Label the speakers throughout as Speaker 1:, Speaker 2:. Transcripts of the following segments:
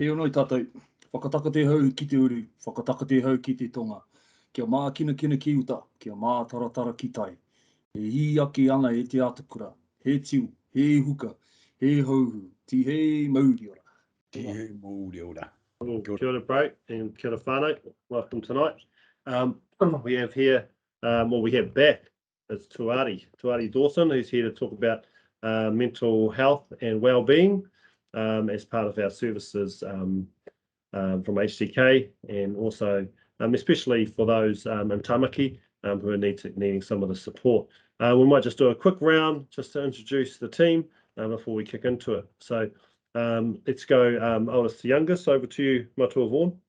Speaker 1: He onoi tātou, whakataka te hau ki te uru, whakataka te hau ki te tonga. Kia mā kina ki uta, kia mā taratara ki tai. He hi ake ana e te atakura, he tiu, he huka, he hauhu, ti he mauri ora.
Speaker 2: Te mauri ora.
Speaker 3: Kia ora, bro, and kia ora whānau. Welcome tonight. We have here, we have back, is Tuari Dawson, who's here to talk about mental health and wellbeing as part of our services from HTK, and also especially for those in Tamaki who are needing some of the support. We might just do a quick round just to introduce the team before we kick into it. So let's go oldest to youngest. Over to you, Matua Vaughan.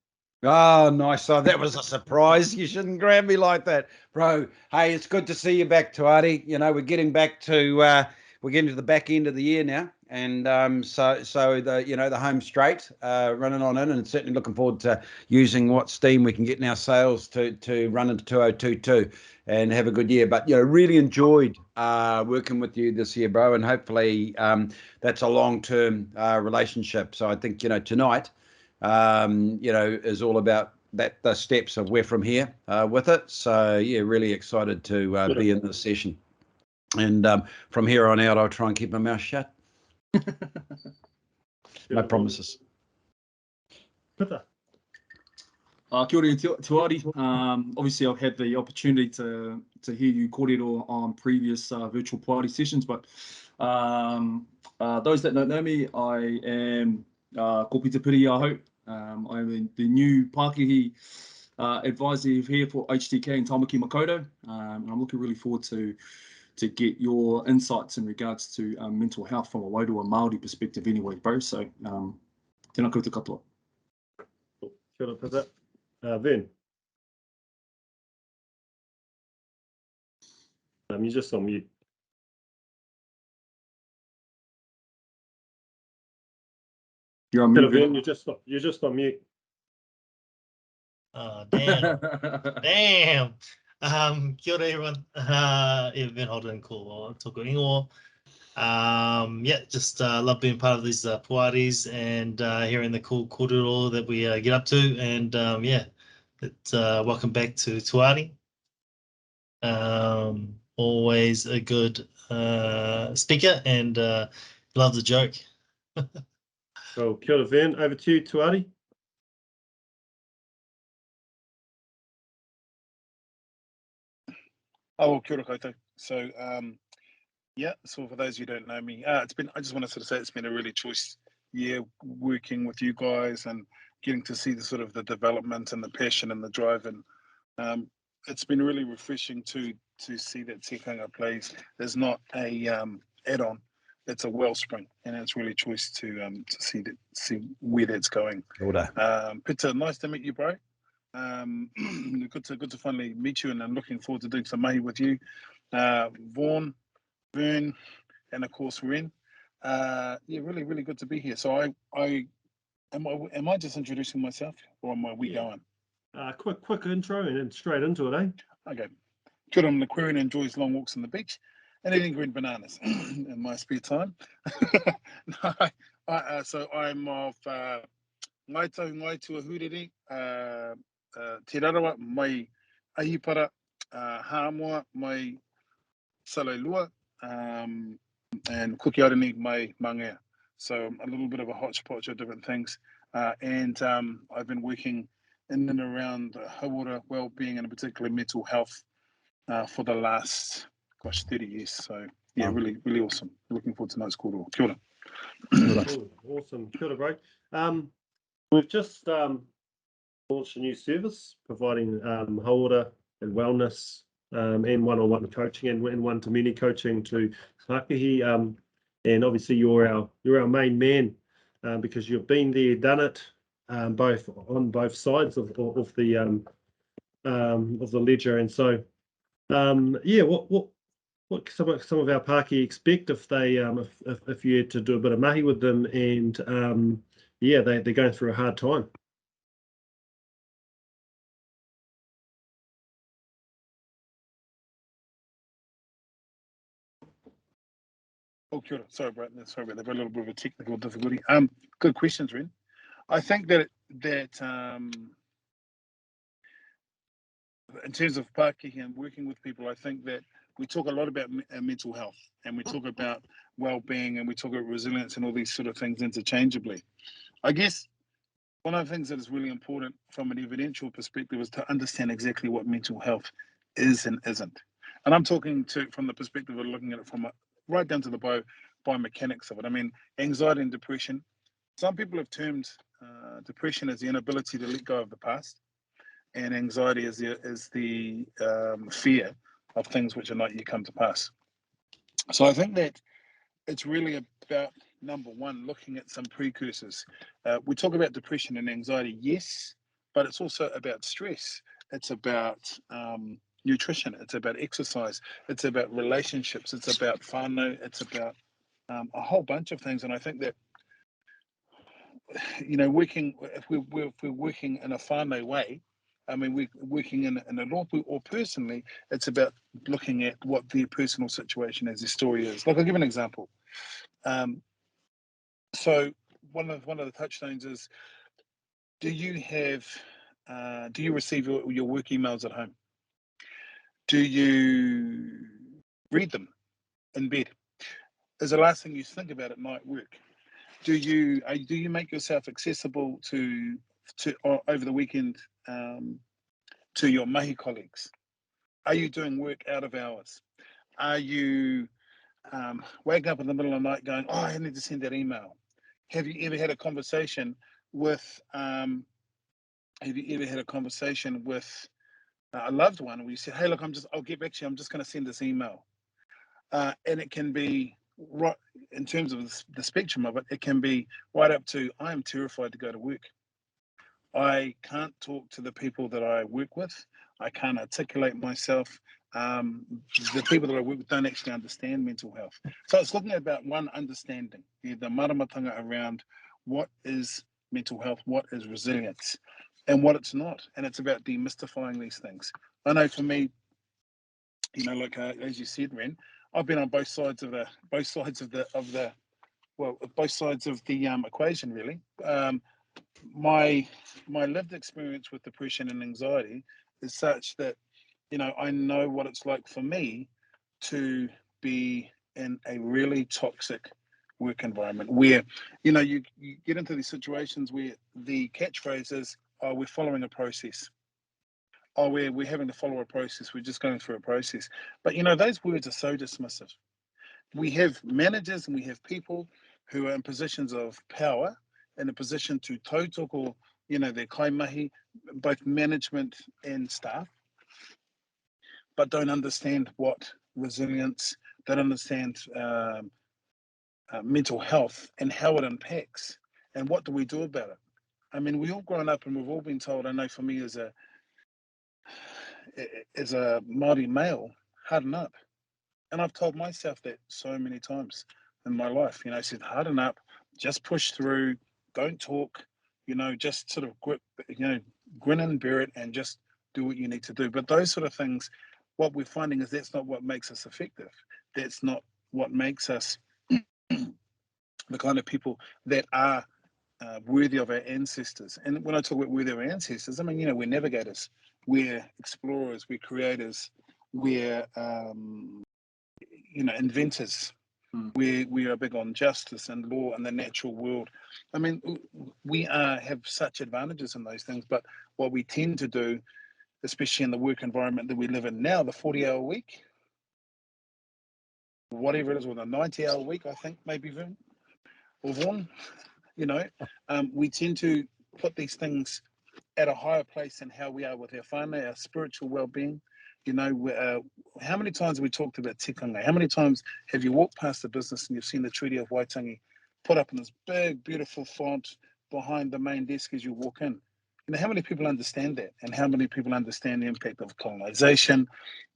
Speaker 2: Oh, nice. So that was a surprise. You shouldn't grab me like that, bro. Hey, it's good to see you back, Tuari. You know, we're getting back to we're getting to the back end of the year now, and so the home straight running on in, and certainly looking forward to using what steam we can get in our sails to run into 2022 and have a good year. But really enjoyed working with you this year, bro, and hopefully that's a long-term relationship. So I think tonight is all about the steps of where from here with it. So yeah, really excited to be in this session. And from here on out, I'll try and keep my mouth shut. No promises.
Speaker 1: Kia ora, Tuari. Obviously, I've had the opportunity to hear you kōrero on previous virtual Poari sessions, but those that don't know me, I am ko Peter Piri Aho. I'm the new Pākehī advisor here for HTK in Tamaki Makaurau, and I'm looking really forward to get your insights in regards to mental health from a Wairua Māori perspective anyway, bro. So, tēnā koutou katoa.
Speaker 3: Kia ora, Peter. Vin. You're just on mute.
Speaker 1: You're on mute,
Speaker 3: Vin. You're just on mute.
Speaker 4: Oh, damn. Damn. Kia ora, everyone. Vin Holden ko toko ingoa. Just love being part of these Poaris and hearing the cool kōrero that we get up to. And welcome back to Tuari. Always a good speaker, and love the joke.
Speaker 3: Cool. Kia ora, Vin. Over to you, Tuari.
Speaker 5: Oh, kia ora koutou. So, so for those who don't know me, I just want to sort of say it's been a really choice year working with you guys and getting to see the sort of the development and the passion and the drive. And it's been really refreshing to see that tikanga plays is not a add-on, it's a wellspring, and it's really choice to see where that's going. Peter, nice to meet you, bro. Good to finally meet you, and I'm looking forward to doing some mahi with you. Vaughan, Vern, and of course Ren. Really, really good to be here. So am I just introducing myself, or am we going?
Speaker 3: Quick intro and then straight into it, eh?
Speaker 5: Okay. Good. I'm an Aquarian and enjoys long walks on the beach and eating green bananas in my spare time. So I'm of Ngai Tuahuriri, Te Rarawa, mai Ahipara, Hāmoa, mai Salailua, and Kukiarani, mai Mangea. So a little bit of a hodgepodge of different things. And I've been working in and around hauora, wellbeing, and particularly mental health for the last, 30 years. So yeah, really, really awesome. Looking forward to tonight's call. Kia ora.
Speaker 3: Cool. Awesome. Kia ora, bro. We've just launched a new service providing hauora and wellness and one-on-one coaching and one-to-many coaching to Pākehī. And obviously you're our main man because you've been there, done it, both on both sides of the ledger. And so what some of our Pākehī expect if they if you had to do a bit of mahi with them, and they're going through a hard time.
Speaker 5: Oh, kia ora. Sorry about that. They've got a little bit of a technical difficulty. Good questions, Ren. I think that in terms of Pākehā and working with people, I think that we talk a lot about mental health, and we talk about well-being, and we talk about resilience and all these sort of things interchangeably. I guess one of the things that is really important from an evidential perspective is to understand exactly what mental health is and isn't. And I'm talking from the perspective of looking at it from right down to the biomechanics of it. I mean, anxiety and depression. Some people have termed depression as the inability to let go of the past, and anxiety is the fear of things which are not yet come to pass. So I think that it's really about, number one, looking at some precursors. We talk about depression and anxiety, yes, but it's also about stress. It's about nutrition. It's about exercise. It's about relationships. It's about whānau. It's about a whole bunch of things. And I think that, you know, if we're working in a whānau way, I mean, we're working in a rōpū, or personally, it's about looking at what their personal situation is, their story is. Like, I'll give an example. So one of the touchstones is, do you receive your work emails at home? Do you read them in bed? Is the last thing you think about at night work? Do you make yourself accessible to over the weekend to your mahi colleagues? Are you doing work out of hours? Are you waking up in the middle of the night going, oh, I need to send that email? Have you ever had a conversation with a loved one where you said, hey, look, I'll get back to you, I'm just going to send this email? And it can be, right in terms of the spectrum of it, it can be right up to, I am terrified to go to work. I can't talk to the people that I work with. I can't articulate myself. The people that I work with don't actually understand mental health. So it's looking at about one, understanding the maramatanga around what is mental health, what is resilience, and what it's not. And it's about demystifying these things. I know for me, you know, like as you said, Ren, I've been on both sides of the equation, really. My lived experience with depression and anxiety is such that, you know, I know what it's like for me to be in a really toxic work environment where, you know, you get into these situations where the catchphrase is, oh, we're following a process. Oh, we're having to follow a process. We're just going through a process. But, you know, those words are so dismissive. We have managers and we have people who are in positions of power, in a position to tautoko, you know, their kaimahi, both management and staff, but don't understand what resilience, don't understand mental health and how it impacts, and what do we do about it. I mean, we all grown up and we've all been told, I know for me as a Māori male, harden up. And I've told myself that so many times in my life, you know, I said, harden up, just push through, don't talk, you know, just sort of grin and bear it and just do what you need to do. But those sort of things, what we're finding is that's not what makes us effective. That's not what makes us the kind of people that are worthy of our ancestors. And when I talk about worthy of our ancestors, I mean, you know, we're navigators, we're explorers, we're creators, we're you know, inventors. We are big on justice and law and the natural world. I mean, we have such advantages in those things, but what we tend to do, especially in the work environment that we live in now, the 40-hour week, whatever it is, or the 90-hour week, I think, maybe, Vern, or Vaughan, you know, we tend to put these things at a higher place than how we are with our whānau, our spiritual well-being. You know, how many times have we talked about tikanga? How many times have you walked past the business and you've seen the Treaty of Waitangi put up in this big, beautiful font behind the main desk as you walk in? You know, how many people understand that? And how many people understand the impact of colonization,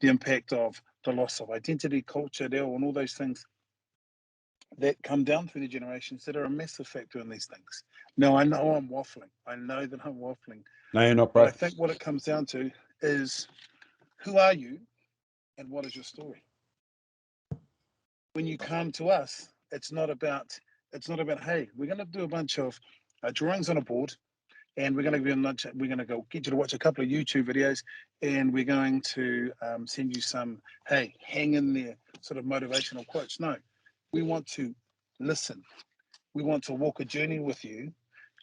Speaker 5: the impact of the loss of identity, culture, and all those things that come down through the generations that are a massive factor in these things. Now, I know I'm waffling. I know that I'm waffling.
Speaker 2: No, you're not,
Speaker 5: But
Speaker 2: bro.
Speaker 5: I think what it comes down to is, who are you and what is your story? When you come to us, it's not about, hey, we're going to do a bunch of drawings on a board, and we're going to we're going to go get you to watch a couple of YouTube videos, and we're going to send you some, hey, hang in there sort of motivational quotes. No, we want to listen. We want to walk a journey with you,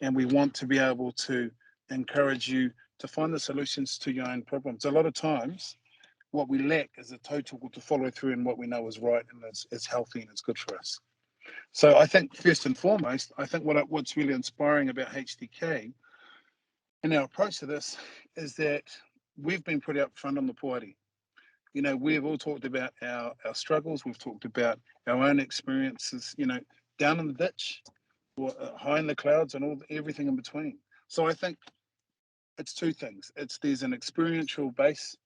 Speaker 5: and we want to be able to encourage you to find the solutions to your own problems. A lot of times, what we lack is a total to follow through in what we know is right and it's healthy and it's good for us. So I think first and foremost, I think what's really inspiring about HTK and our approach to this is that we've been pretty upfront on the Poari. You know, we've all talked about our struggles. We've talked about our own experiences, you know, down in the ditch or high in the clouds and everything in between. So I think it's two things. There's an experiential base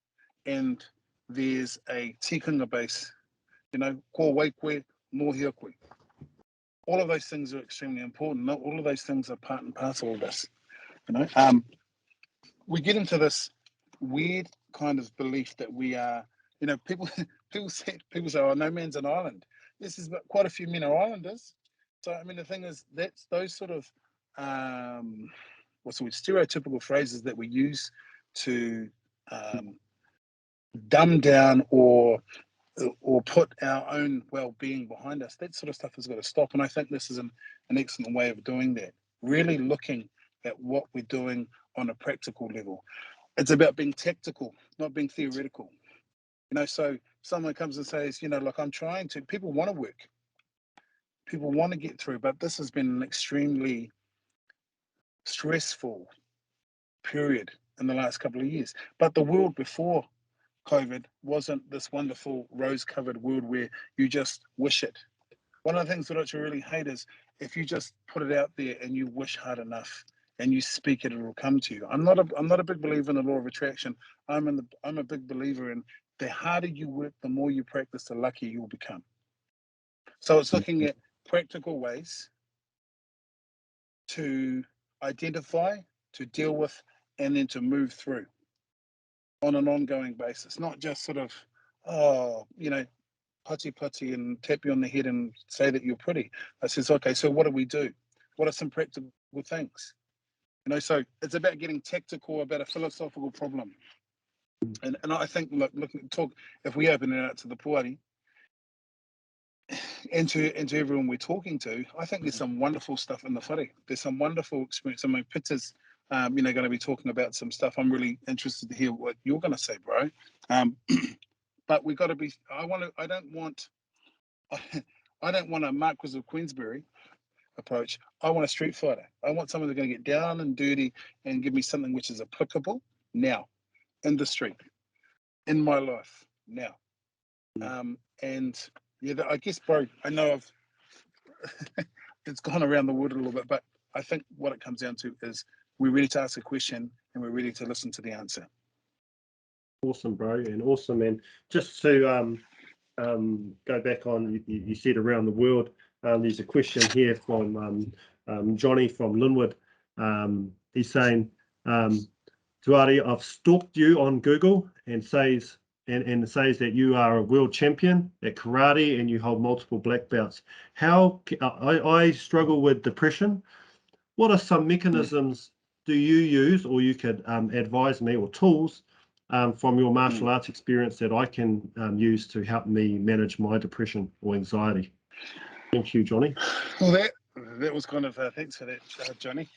Speaker 5: and there's a tikinga base, you know, ko waikwe, no hiokwe. All of those things are extremely important. All of those things are part and parcel of this. You know, we get into this weird kind of belief that we are, you know, people say, oh, no man's an island. This is quite a few men are islanders. So I mean, the thing is, that's those sort of what's the word, stereotypical phrases that we use to dumb down or put our own well-being behind us. That sort of stuff has got to stop. And I think this is an excellent way of doing that. Really looking at what we're doing on a practical level. It's about being tactical, not being theoretical. You know, so someone comes and says, you know, look, I'm trying to, people want to work. People want to get through, but this has been an extremely stressful period in the last couple of years. But the world before COVID wasn't this wonderful rose-covered world where you just wish it. One of the things that I really hate is if you just put it out there and you wish hard enough and you speak it, it will come to you. I'm not a big believer in the law of attraction. I'm a big believer in the harder you work, the more you practice, the luckier you'll become. So it's looking at practical ways to identify, to deal with, and then to move through on an ongoing basis, not just sort of, oh, you know, putty and tap you on the head and say that you're pretty. I says, okay, so what do we do? What are some practical things? You know, so it's about getting tactical about a philosophical problem. And I think, look, if we open it out to the Poari and to everyone we're talking to, I think there's some wonderful stuff in the whare. There's some wonderful experience. I mean, Peter's, you know, going to be talking about some stuff. I'm really interested to hear what you're going to say, bro. But we got to be. I don't want a Marquis of Queensberry approach. I want a street fighter. I want someone who's going to get down and dirty and give me something which is applicable now, in the street, in my life now. And yeah, I guess, bro, I know it's gone around the wood a little bit, but I think what it comes down to is we're ready to ask a question and we're ready to listen to the answer.
Speaker 3: Awesome, bro, and awesome. And just to go back on, you said around the world. There's a question here from Johnny from Linwood. He's saying, Tuari, I've stalked you on Google and says that you are a world champion at karate and you hold multiple black belts. How I struggle with depression. What are some mechanisms do you use, or you could advise me, or tools from your martial arts experience that I can use to help me manage my depression or anxiety? Thank you, Johnny.
Speaker 5: Well, that was kind of thanks for that, Johnny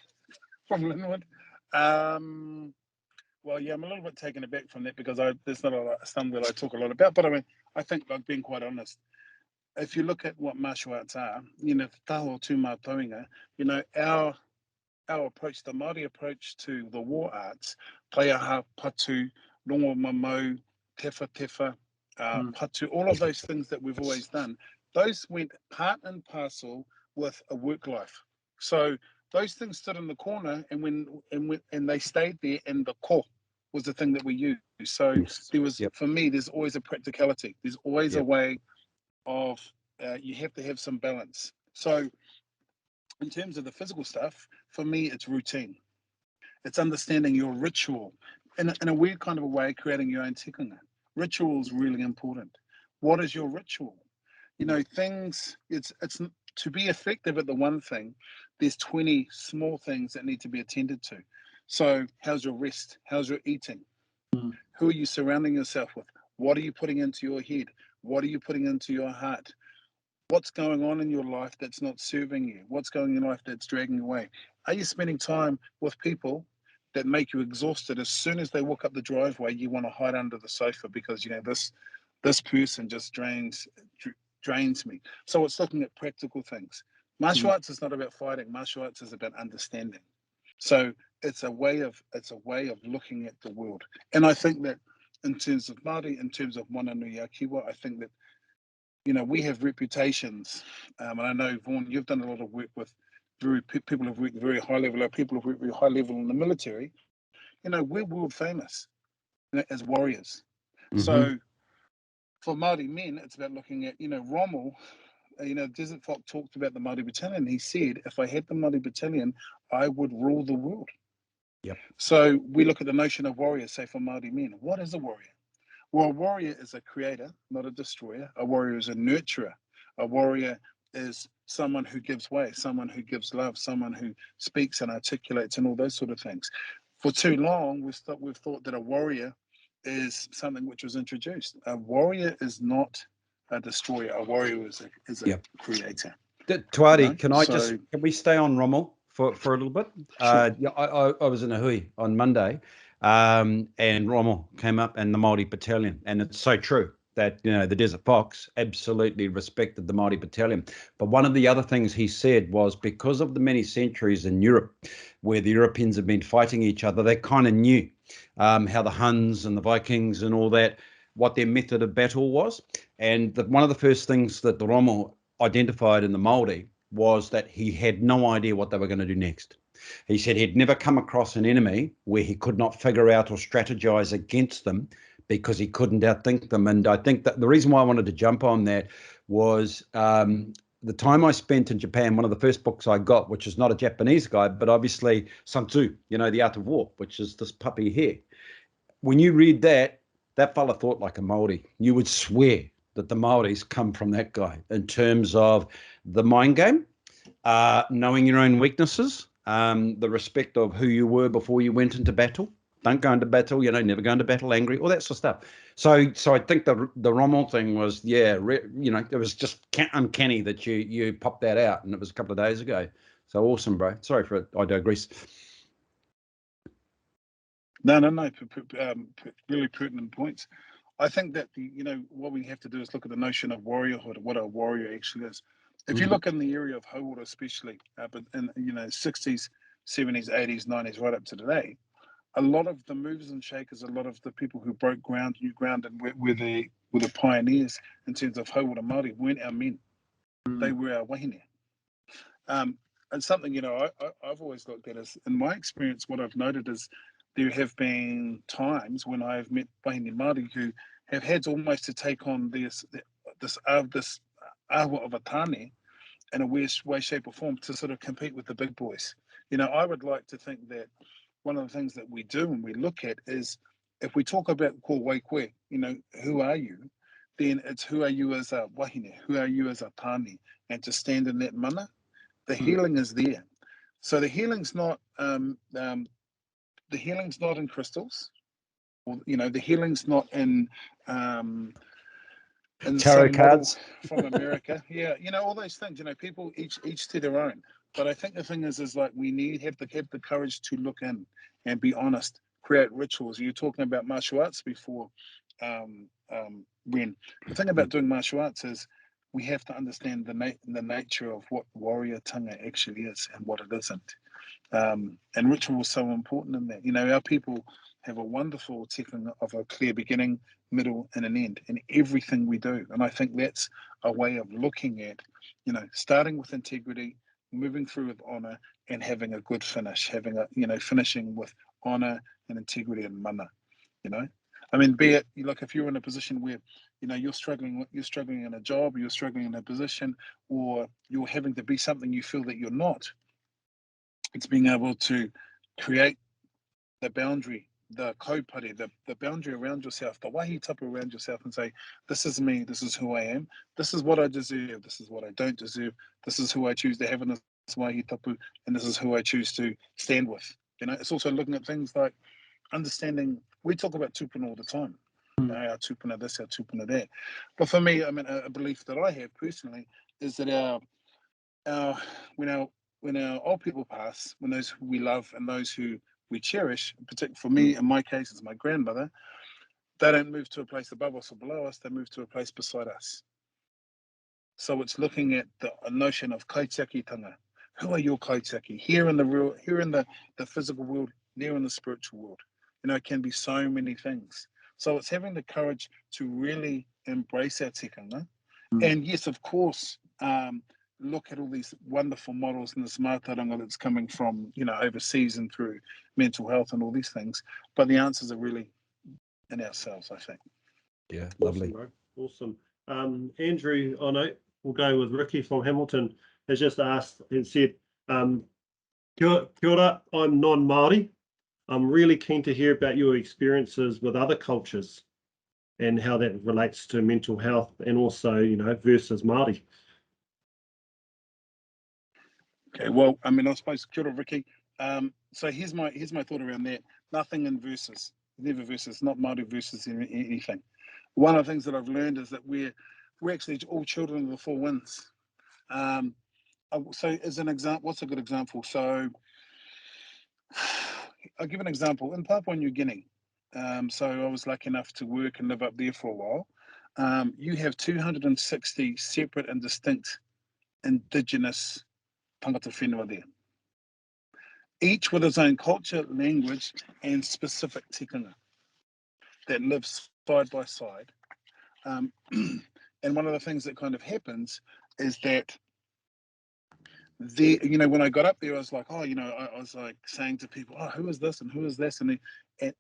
Speaker 5: from Linwood. Well, yeah, I'm a little bit taken aback from that because there's not something that I talk a lot about. But I mean, I think, like, being quite honest, if you look at what martial arts are, you know, taho tū mātoinga, you know, our approach, the Māori approach to the war arts, paiaha, patu, rongo mamau, tefa, patu, all of those things that we've always done, those went part and parcel with a work life. So those things stood in the corner, and they stayed there, and the ko was the thing that we used. So there was, for me, there's always a practicality. There's always a way of, you have to have some balance. So in terms of the physical stuff, for me, it's routine. It's understanding your ritual. In a weird kind of a way, creating your own tikinga. Ritual is really important. What is your ritual? You know, things, to be effective at the one thing, there's 20 small things that need to be attended to. So how's your rest? How's your eating?
Speaker 1: Mm.
Speaker 5: Who are you surrounding yourself with? What are you putting into your head? What are you putting into your heart? What's going on in your life that's not serving you? What's going on in your life that's dragging you away? Are you spending time with people that make you exhausted? As soon as they walk up the driveway, you want to hide under the sofa because this person just drains me. So it's looking at practical things. Martial arts is not about fighting. Martial arts is about understanding. So it's a way of looking at the world. And I think that in terms of Māori, in terms of Mana Nui a Kiwa, I think that we have reputations, and I know, Vaughan, you've done a lot of work with people who've worked very high level, or people who've worked very high level in the military. We're world famous as warriors. So for Māori men, it's about looking at, Rommel. Desert Fox talked about the Māori Battalion. He said, if I had the Māori Battalion, I would rule the world.
Speaker 2: Yep.
Speaker 5: So we look at the notion of warrior, say for Māori men. What is a warrior? Well, a warrior is a creator, not a destroyer. A warrior is a nurturer. A warrior is someone who gives way, someone who gives love, someone who speaks and articulates and all those sort of things. For too long, we've thought that a warrior is something which was introduced. A warrior is not a destroyer. A warrior is a creator.
Speaker 2: Tuari, can we stay on Rommel for a little bit?
Speaker 5: Sure.
Speaker 2: I was in a hui on Monday, and Rommel came up and the Māori Battalion, and it's so true that the Desert Fox absolutely respected the Māori Battalion. But one of the other things he said was, because of the many centuries in Europe where the Europeans have been fighting each other, they kind of knew how the Huns and the Vikings and all that, what their method of battle was. And one of the first things that the Rommel identified in the Māori was that he had no idea what they were going to do next. He said he'd never come across an enemy where he could not figure out or strategize against them because he couldn't outthink them. And I think that the reason why I wanted to jump on that was the time I spent in Japan. One of the first books I got, which is not a Japanese guy, but obviously Sun Tzu, The Art of War, which is this puppy here. When you read that fella thought like a Māori. You would swear that the Māoris come from that guy in terms of the mind game, knowing your own weaknesses, the respect of who you were before you went into battle. Don't go into battle, never go into battle angry, all that sort of stuff. So I think the Rommel thing was, it was just uncanny that you popped that out, and it was a couple of days ago. So awesome, bro. Sorry for it. I digress.
Speaker 5: No. Really pertinent points. I think that what we have to do is look at the notion of warriorhood, what a warrior actually is. If you look in the area of Hauora, especially, but in 60s, 70s, 80s, 90s, right up to today, a lot of the movers and shakers, a lot of the people who broke ground, new ground, and were the pioneers in terms of Hauora Māori weren't our men; they were our wahine. And something I've always looked at is, in my experience, what I've noted is there have been times when I've met wahine Māori who have had almost to take on this awa of a tāne in a way, shape, or form to sort of compete with the big boys. I would like to think that one of the things that we do and we look at is, if we talk about ko waikwe, who are you? Then it's who are you as a wahine, who are you as a tāne, and to stand in that mana. The healing is there. So the healing's not in crystals, or the healing's not in
Speaker 2: tarot cards
Speaker 5: from America. Yeah, all those things. People each to their own. But I think the thing is like we have the courage to look in and be honest, create rituals. You were talking about martial arts before, when the thing about doing martial arts is we have to understand the nature of what warrior tanga actually is and what it isn't. And ritual is so important in that. Our people have a wonderful teaching of a clear beginning, middle, and an end in everything we do. And I think that's a way of looking at, starting with integrity, moving through with honor, and having a good finish, finishing with honor and integrity and mana. I mean, be it if you're in a position where you're struggling in a job, or you're struggling in a position, or you're having to be something you feel that you're not. It's being able to create the boundary the kaupare, the boundary around yourself, the wahi tapu around yourself, and say, this is me, this is who I am, this is what I deserve, this is what I don't deserve, this is who I choose to have in this wahi tapu, and this is who I choose to stand with. You know, it's also looking at things like understanding. We talk about tupuna all the time. Our tupuna this, our tupuna that. But for me, I mean, a belief that I have personally is that when our old people pass, when those who we love and those who we cherish, particularly for me, in my case, it's my grandmother, they don't move to a place above us or below us, they move to a place beside us. So it's looking at the notion of kaitiakitanga. Who are your kaitiaki? Here in the physical world, there in the spiritual world. You know, it can be so many things. So it's having the courage to really embrace our tikanga. And yes, of course, look at all these wonderful models in this mātauranga that's coming from, you know, overseas and through mental health and all these things. But the answers are really in ourselves, I think.
Speaker 2: Yeah,
Speaker 3: Awesome,
Speaker 2: lovely.
Speaker 3: bro. Awesome. Andrew, I know we'll go with Ricky from Hamilton, has just asked and said, kia ora, I'm non-Māori. I'm really keen to hear about your experiences with other cultures and how that relates to mental health and also, you know, versus Māori.
Speaker 5: Okay, well, I mean, I suppose kia ora, Ricky. So here's my thought around that. Nothing in versus, never versus, not Māori versus anything. One of the things that I've learned is that we're actually all children of the four winds. So as an example, what's a good example? So I'll give an example. In Papua New Guinea, so I was lucky enough to work and live up there for a while. You have 260 separate and distinct indigenous tangata whenua there, each with its own culture, language, and specific tikanga that lives side by side. And one of the things that kind of happens is that you know, when I got up there, I was like, oh, you know, I was like saying to people, oh, who is this and who is this?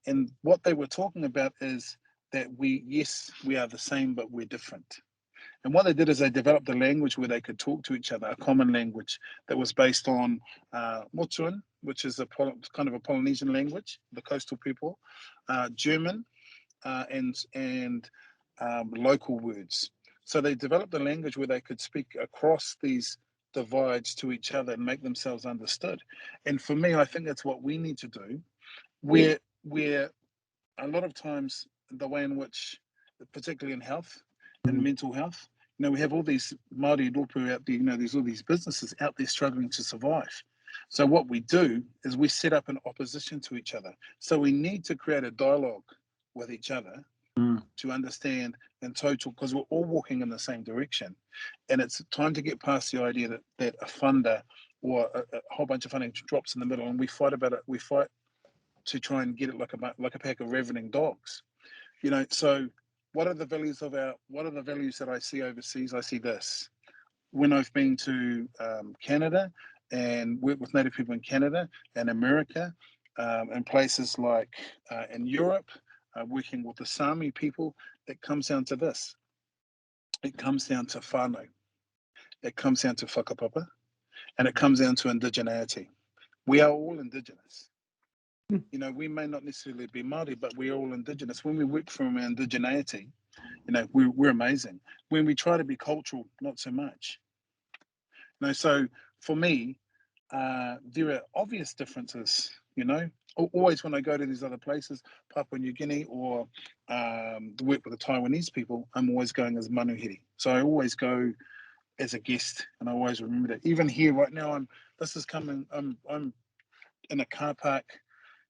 Speaker 5: And what they were talking about is that yes, we are the same, but we're different. And what they did is they developed a language where they could talk to each other, a common language that was based on Motuan, which is kind of a Polynesian language, the coastal people, German, and local words. So they developed a language where they could speak across these divides to each other and make themselves understood. And for me, I think that's what we need to do. Where a lot of times the way in which, particularly in health and mental health, you know, we have all these Māori rōpū out there, you know, there's all these businesses out there struggling to survive. So what we do is we set up an opposition to each other. So we need to create a dialogue with each other to understand in total, because we're all walking in the same direction. And it's time to get past the idea that a funder or a whole bunch of funding drops in the middle and we fight about it. We fight to try and get it like a pack of ravening dogs. You know, so what are the values that I see overseas? I see this. When I've been to Canada and worked with Native people in Canada and America, and places like in Europe, working with the Sami people, it comes down to this. It comes down to whānau. It comes down to whakapapa. And it comes down to indigeneity. We are all indigenous. You know, we may not necessarily be Māori, but we're all indigenous. When we work from our indigeneity, you know, we're amazing. When we try to be cultural, not so much. You know, so for me, there are obvious differences, you know. Always when I go to these other places, Papua New Guinea or to work with the Taiwanese people, I'm always going as manuhiri. So I always go as a guest, and I always remember that. Even here right now, I'm in a car park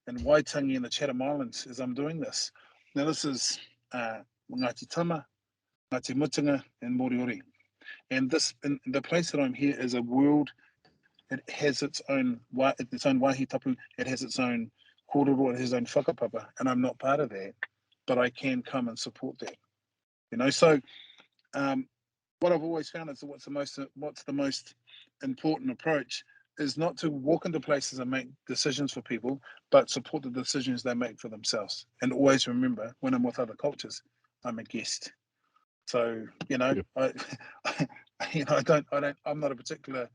Speaker 5: in Waitangi in the Chatham Islands as I'm doing this. Now this is Ngāti Tama, Ngāti Mutunga, and Moriori. And the place that I'm here is a world. It has its own wahi tapu. It has its own kōrero. It has its own whakapapa, and I'm not part of that, but I can come and support that. You know, so what I've always found is that what's the most important approach is not to walk into places and make decisions for people, but support the decisions they make for themselves. And always remember, when I'm with other cultures, I'm a guest. So you know, I'm not a particular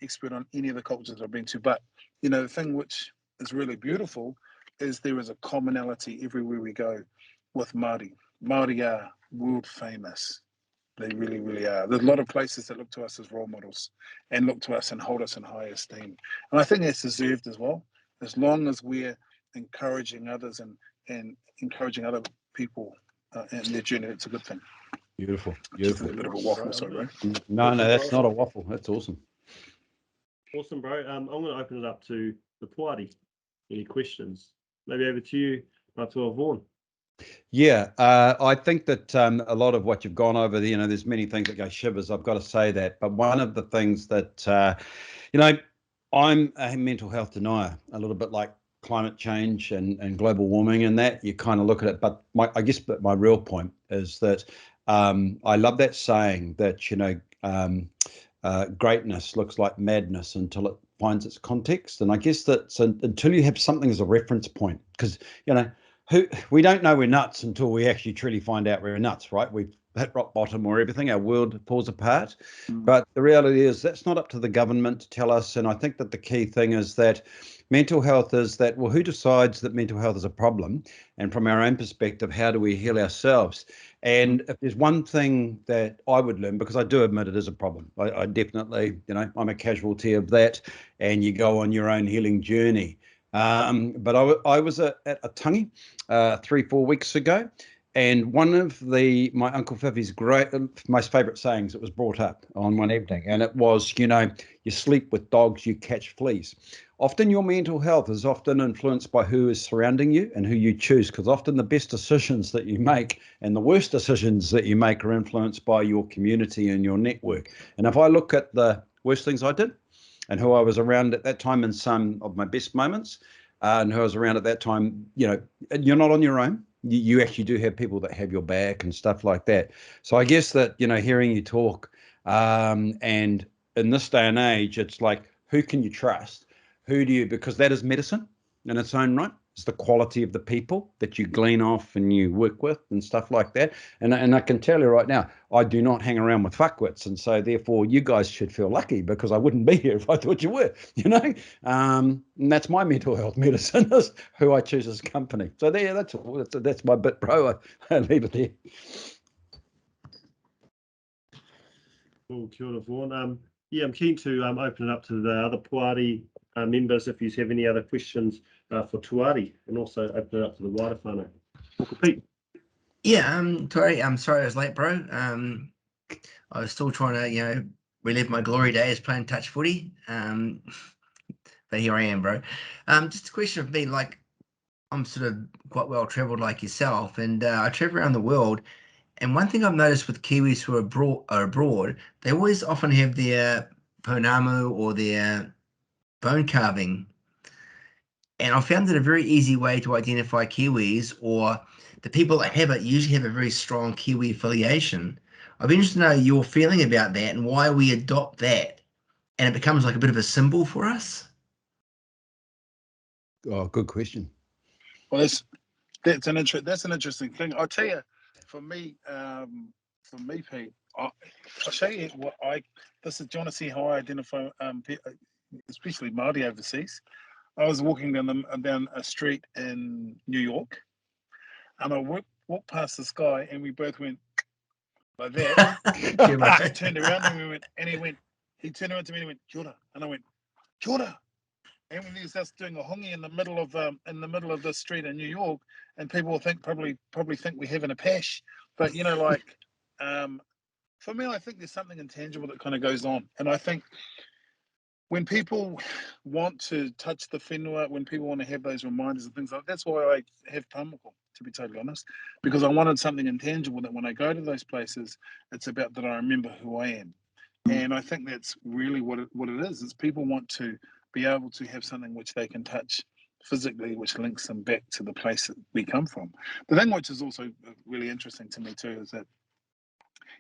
Speaker 5: expert on any of the cultures I've been to, but you know, the thing which is really beautiful is there is a commonality everywhere we go with Māori. Māori are world famous. They really, really are. There's a lot of places that look to us as role models and look to us and hold us in high esteem. And I think that's deserved as well. As long as we're encouraging others and encouraging other people in their journey, it's a good thing.
Speaker 2: Beautiful,
Speaker 5: Just a
Speaker 2: beautiful.
Speaker 5: bit of a waffle, sorry, right?
Speaker 2: No, that's not a waffle. That's awesome.
Speaker 3: Awesome, bro. I'm going to open it up to the Poari. Any questions? Maybe over to you, Matua Vaughan.
Speaker 2: Yeah, I think that a lot of what you've gone over, there's many things that go shivers. I've got to say that, but one of the things that, I'm a mental health denier, a little bit like climate change and global warming and that. You kind of look at it, but I guess my real point is that I love that saying that greatness looks like madness until it finds its context, and I guess that until you have something as a reference point, because we don't know we're nuts until we actually truly find out we're nuts, right? We've hit rock bottom or everything, our world falls apart. But the reality is that's not up to the government to tell us. And I think that the key thing is that mental health is that, well, who decides that mental health is a problem? And from our own perspective, how do we heal ourselves? And if there's one thing that I would learn, because I do admit it is a problem, I definitely, I'm a casualty of that, and you go on your own healing journey. But I was at a tangi 3-4 weeks ago, and one of my Uncle Fifi's most favourite sayings that was brought up on one evening, and it was, you sleep with dogs, you catch fleas. Often your mental health is often influenced by who is surrounding you and who you choose, because often the best decisions that you make and the worst decisions that you make are influenced by your community and your network. And if I look at the worst things I did, and who I was around at that time in some of my best moments, and who I was around at that time, you're not on your own. You actually do have people that have your back and stuff like that. So I guess that, hearing you talk, and in this day and age, it's like, who can you trust? Because that is medicine in its own right. It's the quality of the people that you glean off and you work with and stuff like that. And I can tell you right now, I do not hang around with fuckwits. And so therefore you guys should feel lucky, because I wouldn't be here if I thought you were, and that's my mental health medicine, is who I choose as company. So that's my bit, bro. I leave it there.
Speaker 3: Cool, kia ora, Vaughan. I'm keen to open it up to the other Poari members if you have any other questions for Tuari, and also open it up to the wider whānau. Pete.
Speaker 6: Yeah, Tuari, I'm sorry I was late, bro. I was still trying to, relive my glory days playing touch footy. But here I am, bro. Just a question of me, like, I'm sort of quite well traveled like yourself, and I travel around the world. And one thing I've noticed with Kiwis who are abroad, they always often have their pounamu or their bone carving. And I found it a very easy way to identify Kiwis, or the people that have it usually have a very strong Kiwi affiliation. I'd be interested to know your feeling about that and why we adopt that, and it becomes like a bit of a symbol for us.
Speaker 2: Oh, good question.
Speaker 5: Well, that's an interesting thing. I'll tell you, for me, Pete, I'll show you what do you want to see how I identify, especially Māori overseas? I was walking down a street in New York, and I walked past this guy, and we both went like that. He turned around and he turned around to me and he went, kia ora. And I went, kia ora. And when he was just doing a hongi in the middle of the street in New York, and people will probably think we're having a pash, but for me, I think there's something intangible that kind of goes on, and I think when people want to touch the whenua, when people want to have those reminders and things like that's why I have tamako, to be totally honest, because I wanted something intangible that when I go to those places, it's about that I remember who I am, and I think that's really what it is. Is people want to be able to have something which they can touch physically, which links them back to the place that we come from. The thing which is also really interesting to me too is that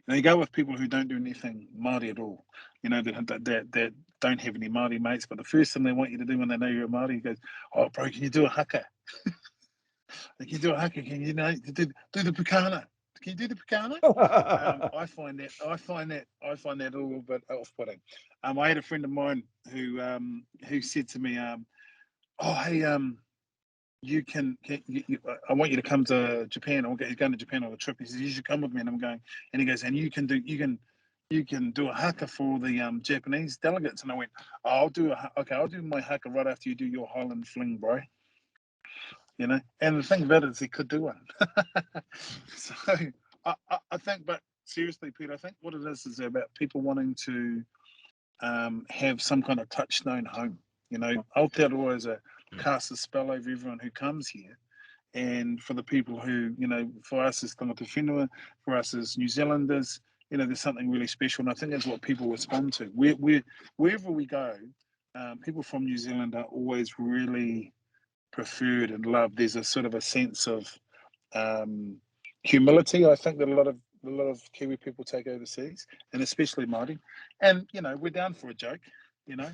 Speaker 5: you go with people who don't do anything Māori at all, that don't have any Māori mates, but the first thing they want you to do when they know you're a Māori, he goes, "Oh, bro, can you do a haka? Can you do a haka? Can you do the pukana? Can you do the pukana?" I find that a little bit off-putting. I had a friend of mine who said to me, "Oh, hey, you can I want you to come to Japan. He's going to Japan on a trip. He says, you should come with me. And I'm going, and he goes, and you can do a haka for the Japanese delegates. And I went, I'll do my haka right after you do your Highland fling, bro. You know, and the thing about it is he could do one. So I think, but seriously, Pete, I think what it is about people wanting to have some kind of touchstone home. You know, Aotearoa casts a spell over everyone who comes here. And for the people who, you know, for us as tangata whenua, for us as New Zealanders, you know, there's something really special. And I think that's what people respond to. Wherever we go, people from New Zealand are always really preferred and loved. There's a sort of a sense of humility, I think, that a lot of Kiwi people take overseas, and especially Māori. And you know, we're down for a joke, you know,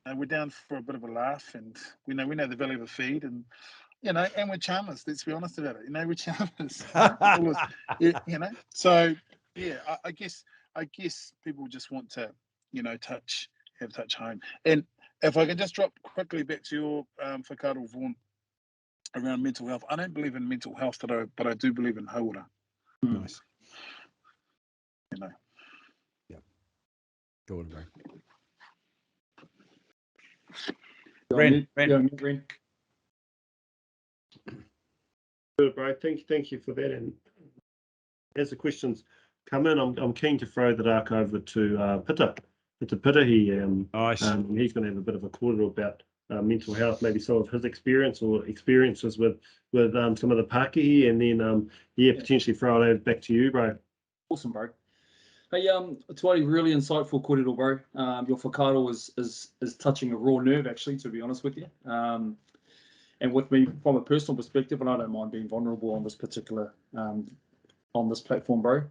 Speaker 5: and we're down for a bit of a laugh, and we know the value of a feed, and you know, and we're charmers. Let's be honest about it. You know, we're charmers. You know, so yeah, I guess people just want to, you know, have touch home. And if I can just drop quickly back to your whakaaro, Vaughan, around mental health. I don't believe in mental health, but I do believe in haura.
Speaker 2: Nice.
Speaker 5: You know.
Speaker 2: Yeah. Go on, bro.
Speaker 1: Ren.
Speaker 3: Good, bro. Thank you for that. And as the questions come in, I'm keen to throw the dark over to Pita.
Speaker 2: Nice.
Speaker 3: He's going to have a bit of a kōrero about mental health, maybe some of his experience or experiences with some of the Pākehī, and then potentially throw it over back to you, bro.
Speaker 1: Awesome, bro. Hey, Tuari, really insightful kōrero, bro. Your whakaaro is touching a raw nerve, actually, to be honest with you. And with me, from a personal perspective, and I don't mind being vulnerable on this particular on this platform, bro.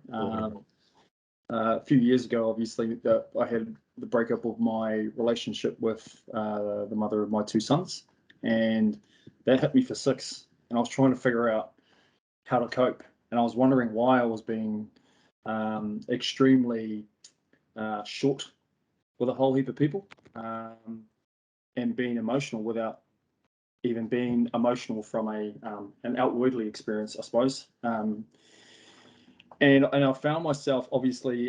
Speaker 1: A few years ago, obviously, I had the breakup of my relationship with the mother of my two sons, and that hit me for 6. And I was trying to figure out how to cope, and I was wondering why I was being extremely short with a whole heap of people, and being emotional without even being emotional from an outwardly experience, I suppose. And I found myself obviously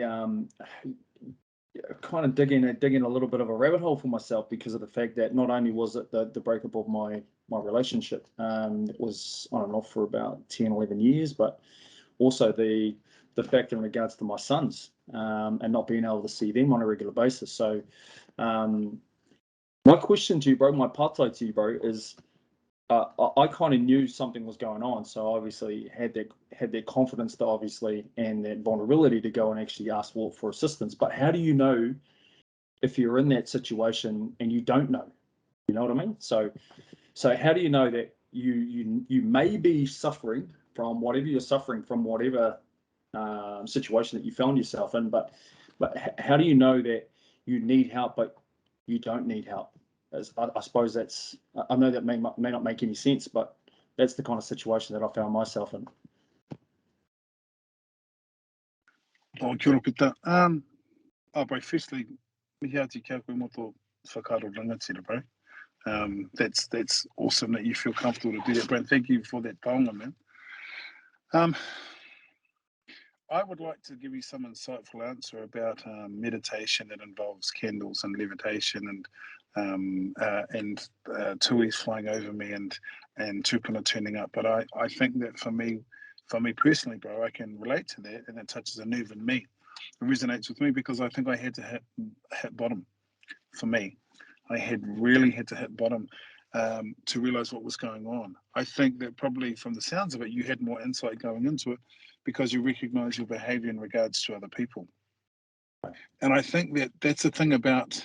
Speaker 1: kind of digging a little bit of a rabbit hole for myself, because of the fact that not only was it the breakup of my relationship, it was on and off for about 10, 11 years, but also the fact in regards to my sons, and not being able to see them on a regular basis. So my question to you, bro, my pātai to you, bro, is I kind of knew something was going on, so I obviously had that confidence to obviously, and that vulnerability to go and actually ask for assistance. But how do you know if you're in that situation and you don't know? You know what I mean? So how do you know that you may be suffering from whatever you're suffering from, whatever situation that you found yourself in, but how do you know that you need help but you don't need help? I suppose that's, I know that may not make any sense, but that's the kind of situation that I found myself in.
Speaker 5: Oh, kia ora, Pita. Bro, firstly, mihi ati kia koe mo tō whakaaro rangatira, bro. That's awesome that you feel comfortable to do that, bro. And thank you for that taonga, man. I would like to give you some insightful answer about meditation that involves candles and levitation and tuis flying over me and tupuna turning up. But I think that for me personally, bro, I can relate to that, and it touches a nerve in me. It resonates with me because I think I had to hit bottom. For me, I really had to hit bottom to realize what was going on. I think that probably from the sounds of it, you had more insight going into it because you recognize your behavior in regards to other people. And I think that that's the thing about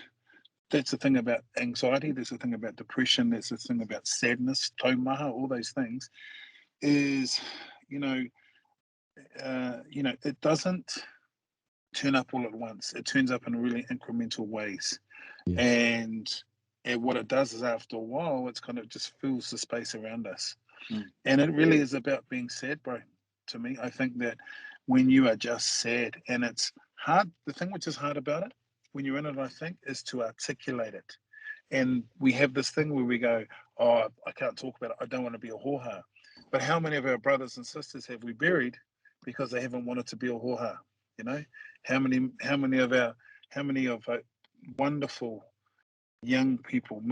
Speaker 5: anxiety, there's a thing about depression, there's a thing about sadness, taumaha, all those things, is, it doesn't turn up all at once. It turns up in really incremental ways.
Speaker 2: Yeah.
Speaker 5: And what it does is, after a while, it's kind of just fills the space around us. And it really is about being sad, bro. To me, I think that when you are just sad, and it's hard, the thing which is hard about it when you're in it, I think, is to articulate it. And we have this thing where we go, oh, I can't talk about it, I don't want to be a hoha. But how many of our brothers and sisters have we buried because they haven't wanted to be a hoha? You know, how many of our wonderful young people,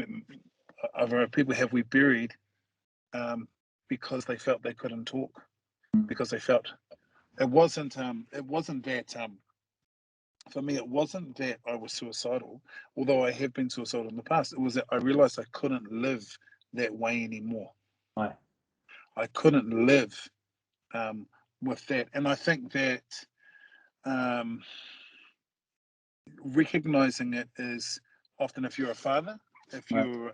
Speaker 5: of our people, have we buried because they felt they couldn't talk, because they felt it wasn't that for me, it wasn't that I was suicidal, although I have been suicidal in the past. It was that I realized I couldn't live that way anymore.
Speaker 1: Right.
Speaker 5: I couldn't live with that. And I think that recognizing it is often, if you're a father, if you're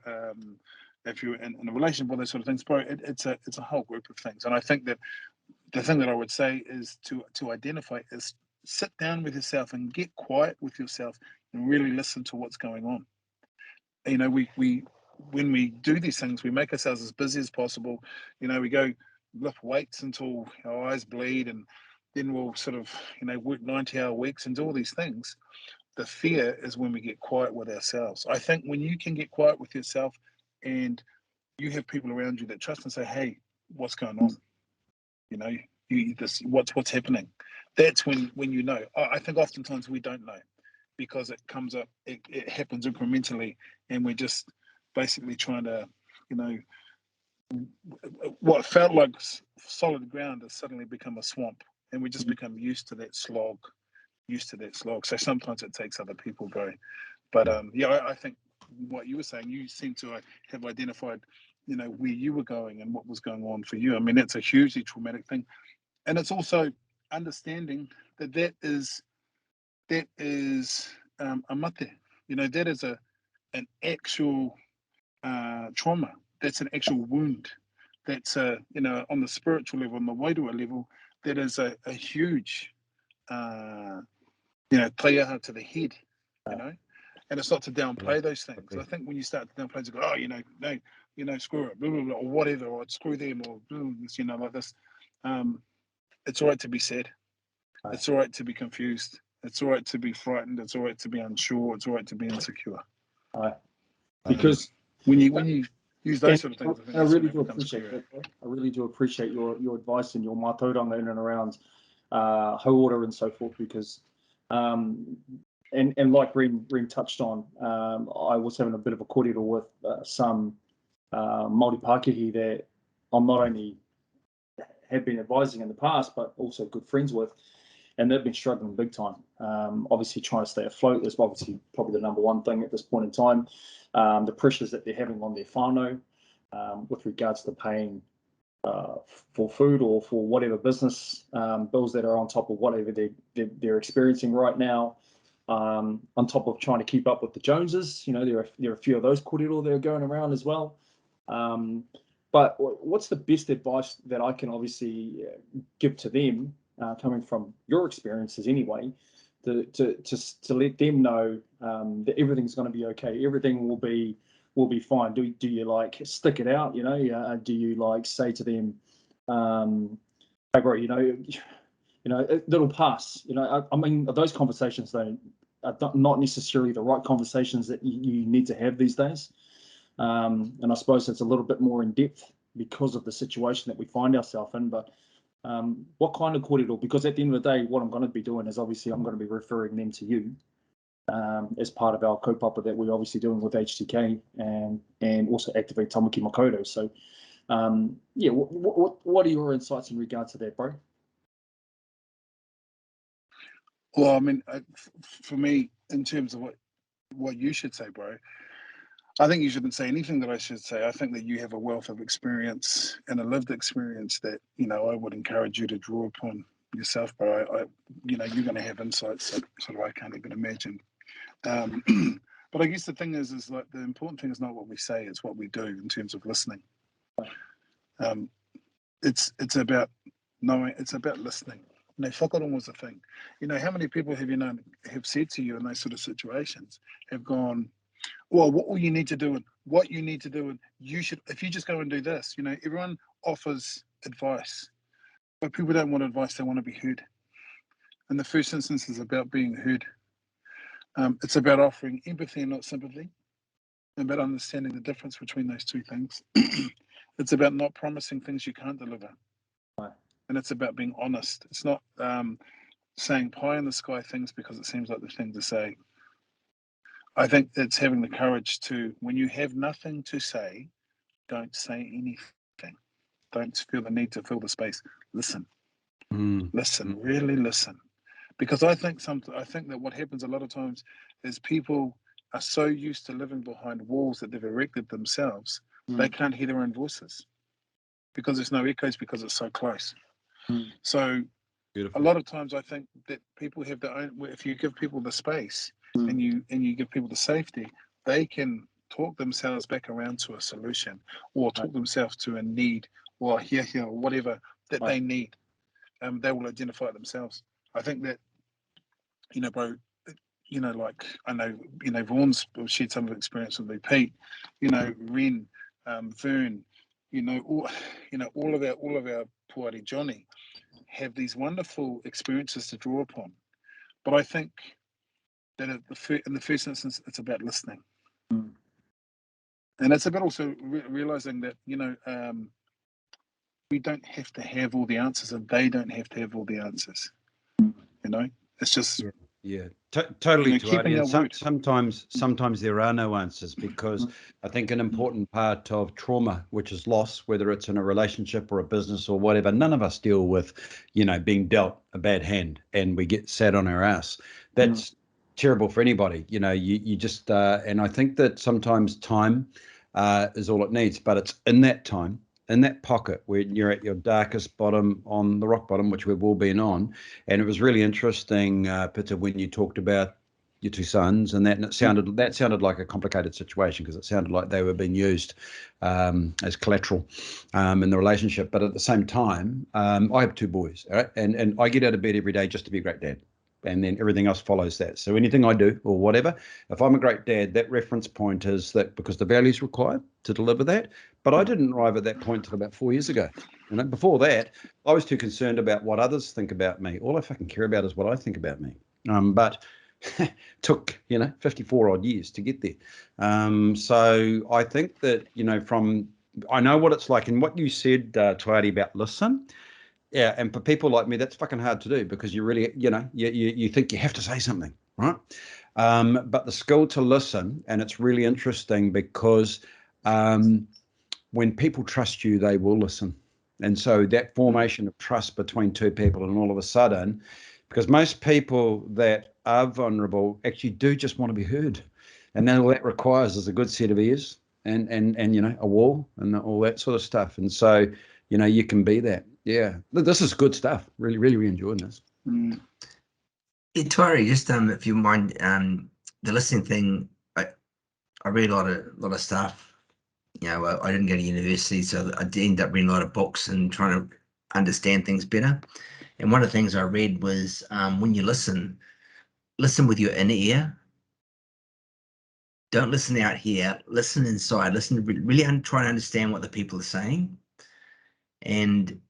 Speaker 5: in a relationship, all those sort of things, bro, it's a whole group of things. And I think that the thing that I would say is to identify is sit down with yourself and get quiet with yourself and really listen to what's going on. You know, we when we do these things, we make ourselves as busy as possible. You know, we go lift weights until our eyes bleed, and then we'll sort of, you know, work 90-hour weeks and do all these things. The fear is when we get quiet with ourselves. I think when you can get quiet with yourself and you have people around you that trust and say, hey, what's going on? You know, what's happening? That's when you know. I think oftentimes we don't know because it comes up, it happens incrementally, and we're just basically trying to, you know, what felt like solid ground has suddenly become a swamp, and we just become used to that slog. So sometimes it takes other people, bro. But yeah, I think what you were saying, you seem to have identified, you know, where you were going and what was going on for you. I mean, that's a hugely traumatic thing. And it's also understanding that is a mate. You know, that is an actual trauma. That's an actual wound. That's you know, on the spiritual level, on the wairua level, that is a huge you know, taiaha to the head. You know, and it's not to downplay those things. I think when you start to downplay, to go, oh, you know, no, you know, screw it, blah, blah, blah, or whatever, or screw them, or you know, like this. It's all right to be sad. It's all right to be confused. It's all right to be frightened. It's all right to be unsure. It's all right to be insecure.
Speaker 1: Because
Speaker 5: when you use those sort of things,
Speaker 1: I really do appreciate that. I really do appreciate your advice and your mātauranga in and around hauora and so forth, because and like Reem touched on, I was having a bit of a kōrero with some Māori Pākehī that I'm not only have been advising in the past, but also good friends with, and they've been struggling big time. Obviously, trying to stay afloat is obviously probably the number one thing at this point in time. The pressures that they're having on their whānau with regards to paying for food or for whatever business bills that are on top of whatever they're experiencing right now. On top of trying to keep up with the Joneses, you know, there are a few of those kōrero that are going around as well. But what's the best advice that I can obviously give to them, coming from your experiences anyway, to let them know that everything's going to be okay, everything will be fine? Do you like stick it out? You know, do you like say to them, hey bro, you know, it'll pass. You know, I mean, those conversations are not necessarily the right conversations that you need to have these days. And I suppose it's a little bit more in depth because of the situation that we find ourselves in. But what kind of kōrero? Because at the end of the day, what I'm going to be doing is obviously I'm going to be referring them to you as part of our kaupapa that we're obviously doing with HTK and also Activate Tamaki Makaurau. So yeah, what are your insights in regards to that, bro?
Speaker 5: Well, I mean, for me, in terms of what you should say, bro, I think you shouldn't say anything that I should say. I think that you have a wealth of experience and a lived experience that, you know, I would encourage you to draw upon yourself, bro. You know, you're going to have insights that sort of I can't even imagine. But I guess the thing is like the important thing is not what we say, it's what we do in terms of listening. It's about knowing, it's about listening. You know, whakarongo was the thing. You know, how many people have you known have said to you in those sort of situations, have gone, well, what will you need to do and what you need to do, and you should, if you just go and do this, you know, everyone offers advice, but people don't want advice, they want to be heard. And the first instance is about being heard. It's about offering empathy and not sympathy. about understanding the difference between those two things. It's about not promising things you can't deliver.
Speaker 1: Right.
Speaker 5: And it's about being honest. It's not saying pie in the sky things because it seems like the thing to say. I think it's having the courage to, when you have nothing to say, don't say anything. Don't feel the need to fill the space. Listen. Listen, really listen. Because I think that what happens a lot of times is people are so used to living behind walls that they've erected themselves, they can't hear their own voices because there's no echoes because it's so close. So
Speaker 2: Beautiful.
Speaker 5: a lot of times I think that people have their own, if you give people the space and you give people the safety, they can talk themselves back around to a solution or talk themselves to a need or or whatever that they need. They will identify it themselves. I think that, bro, like I know, Vaughn's shared some of the experience with me, Pete, Ren, Vern, all of our Poari Johnny have these wonderful experiences to draw upon. But I think that in the first instance, it's about listening. And it's about also realizing that, we don't have to have all the answers and they don't have to have all the answers. It's just...
Speaker 2: Yeah, totally,
Speaker 5: keeping our word.
Speaker 2: Sometimes there are no answers, because I think an important part of trauma, which is loss, whether it's in a relationship or a business or whatever, none of us deal with, being dealt a bad hand and we get sat on our ass. That's terrible for anybody. You just, and I think that sometimes time is all it needs, but it's in that time, in that pocket where you're at your darkest bottom, on the rock bottom, which we've all been on. And it was really interesting, Peter, when you talked about your two sons and that, and that sounded like a complicated situation, because it sounded like they were being used as collateral in the relationship. But at the same time, I have two boys, all right? And I get out of bed every day just to be a great dad. And then everything else follows that. So anything I do or whatever, if I'm a great dad, that reference point is that, because the value's required to deliver that. But I didn't arrive at that point till about 4 years ago. Before that, I was too concerned about what others think about me. All I fucking care about is what I think about me. But took 54 odd years to get there. So I think that I know what it's like, and what you said, Tuari, about listen. Yeah, and for people like me, that's fucking hard to do, because you really, you think you have to say something, right? But the skill to listen, and it's really interesting, because when people trust you, they will listen. And so that formation of trust between two people, and all of a sudden, because most people that are vulnerable actually do just want to be heard. And then all that requires is a good set of ears and a wall and all that sort of stuff. And so, you can be that. Yeah, this is good stuff. Really, really, really enjoying this.
Speaker 6: Yeah, Tuari, just if you mind, the listening thing, I read a lot of stuff. I didn't go to university, so I did end up reading a lot of books and trying to understand things better. And one of the things I read was when you listen with your inner ear. Don't listen out here. Listen inside. Listen, really try and understand what the people are saying. And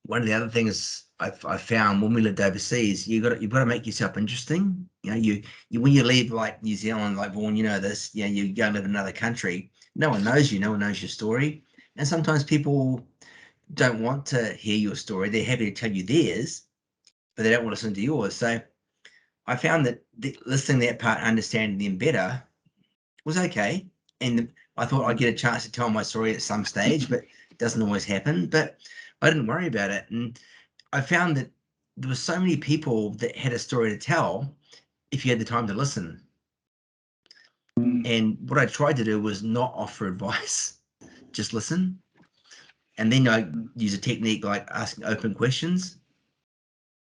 Speaker 6: one of the other things I found when we lived overseas, you've got to make yourself interesting. You when you leave, like New Zealand, like Vaughan, this. You go and live in another country. No one knows you. No one knows your story. And sometimes people don't want to hear your story. They're happy to tell you theirs, but they don't want to listen to yours. So I found that listening to that part, understanding them better, was okay. And I thought I'd get a chance to tell my story at some stage, but it doesn't always happen. But I didn't worry about it. And I found that there were so many people that had a story to tell if you had the time to listen. And what I tried to do was not offer advice, just listen. And then I use a technique like asking open questions,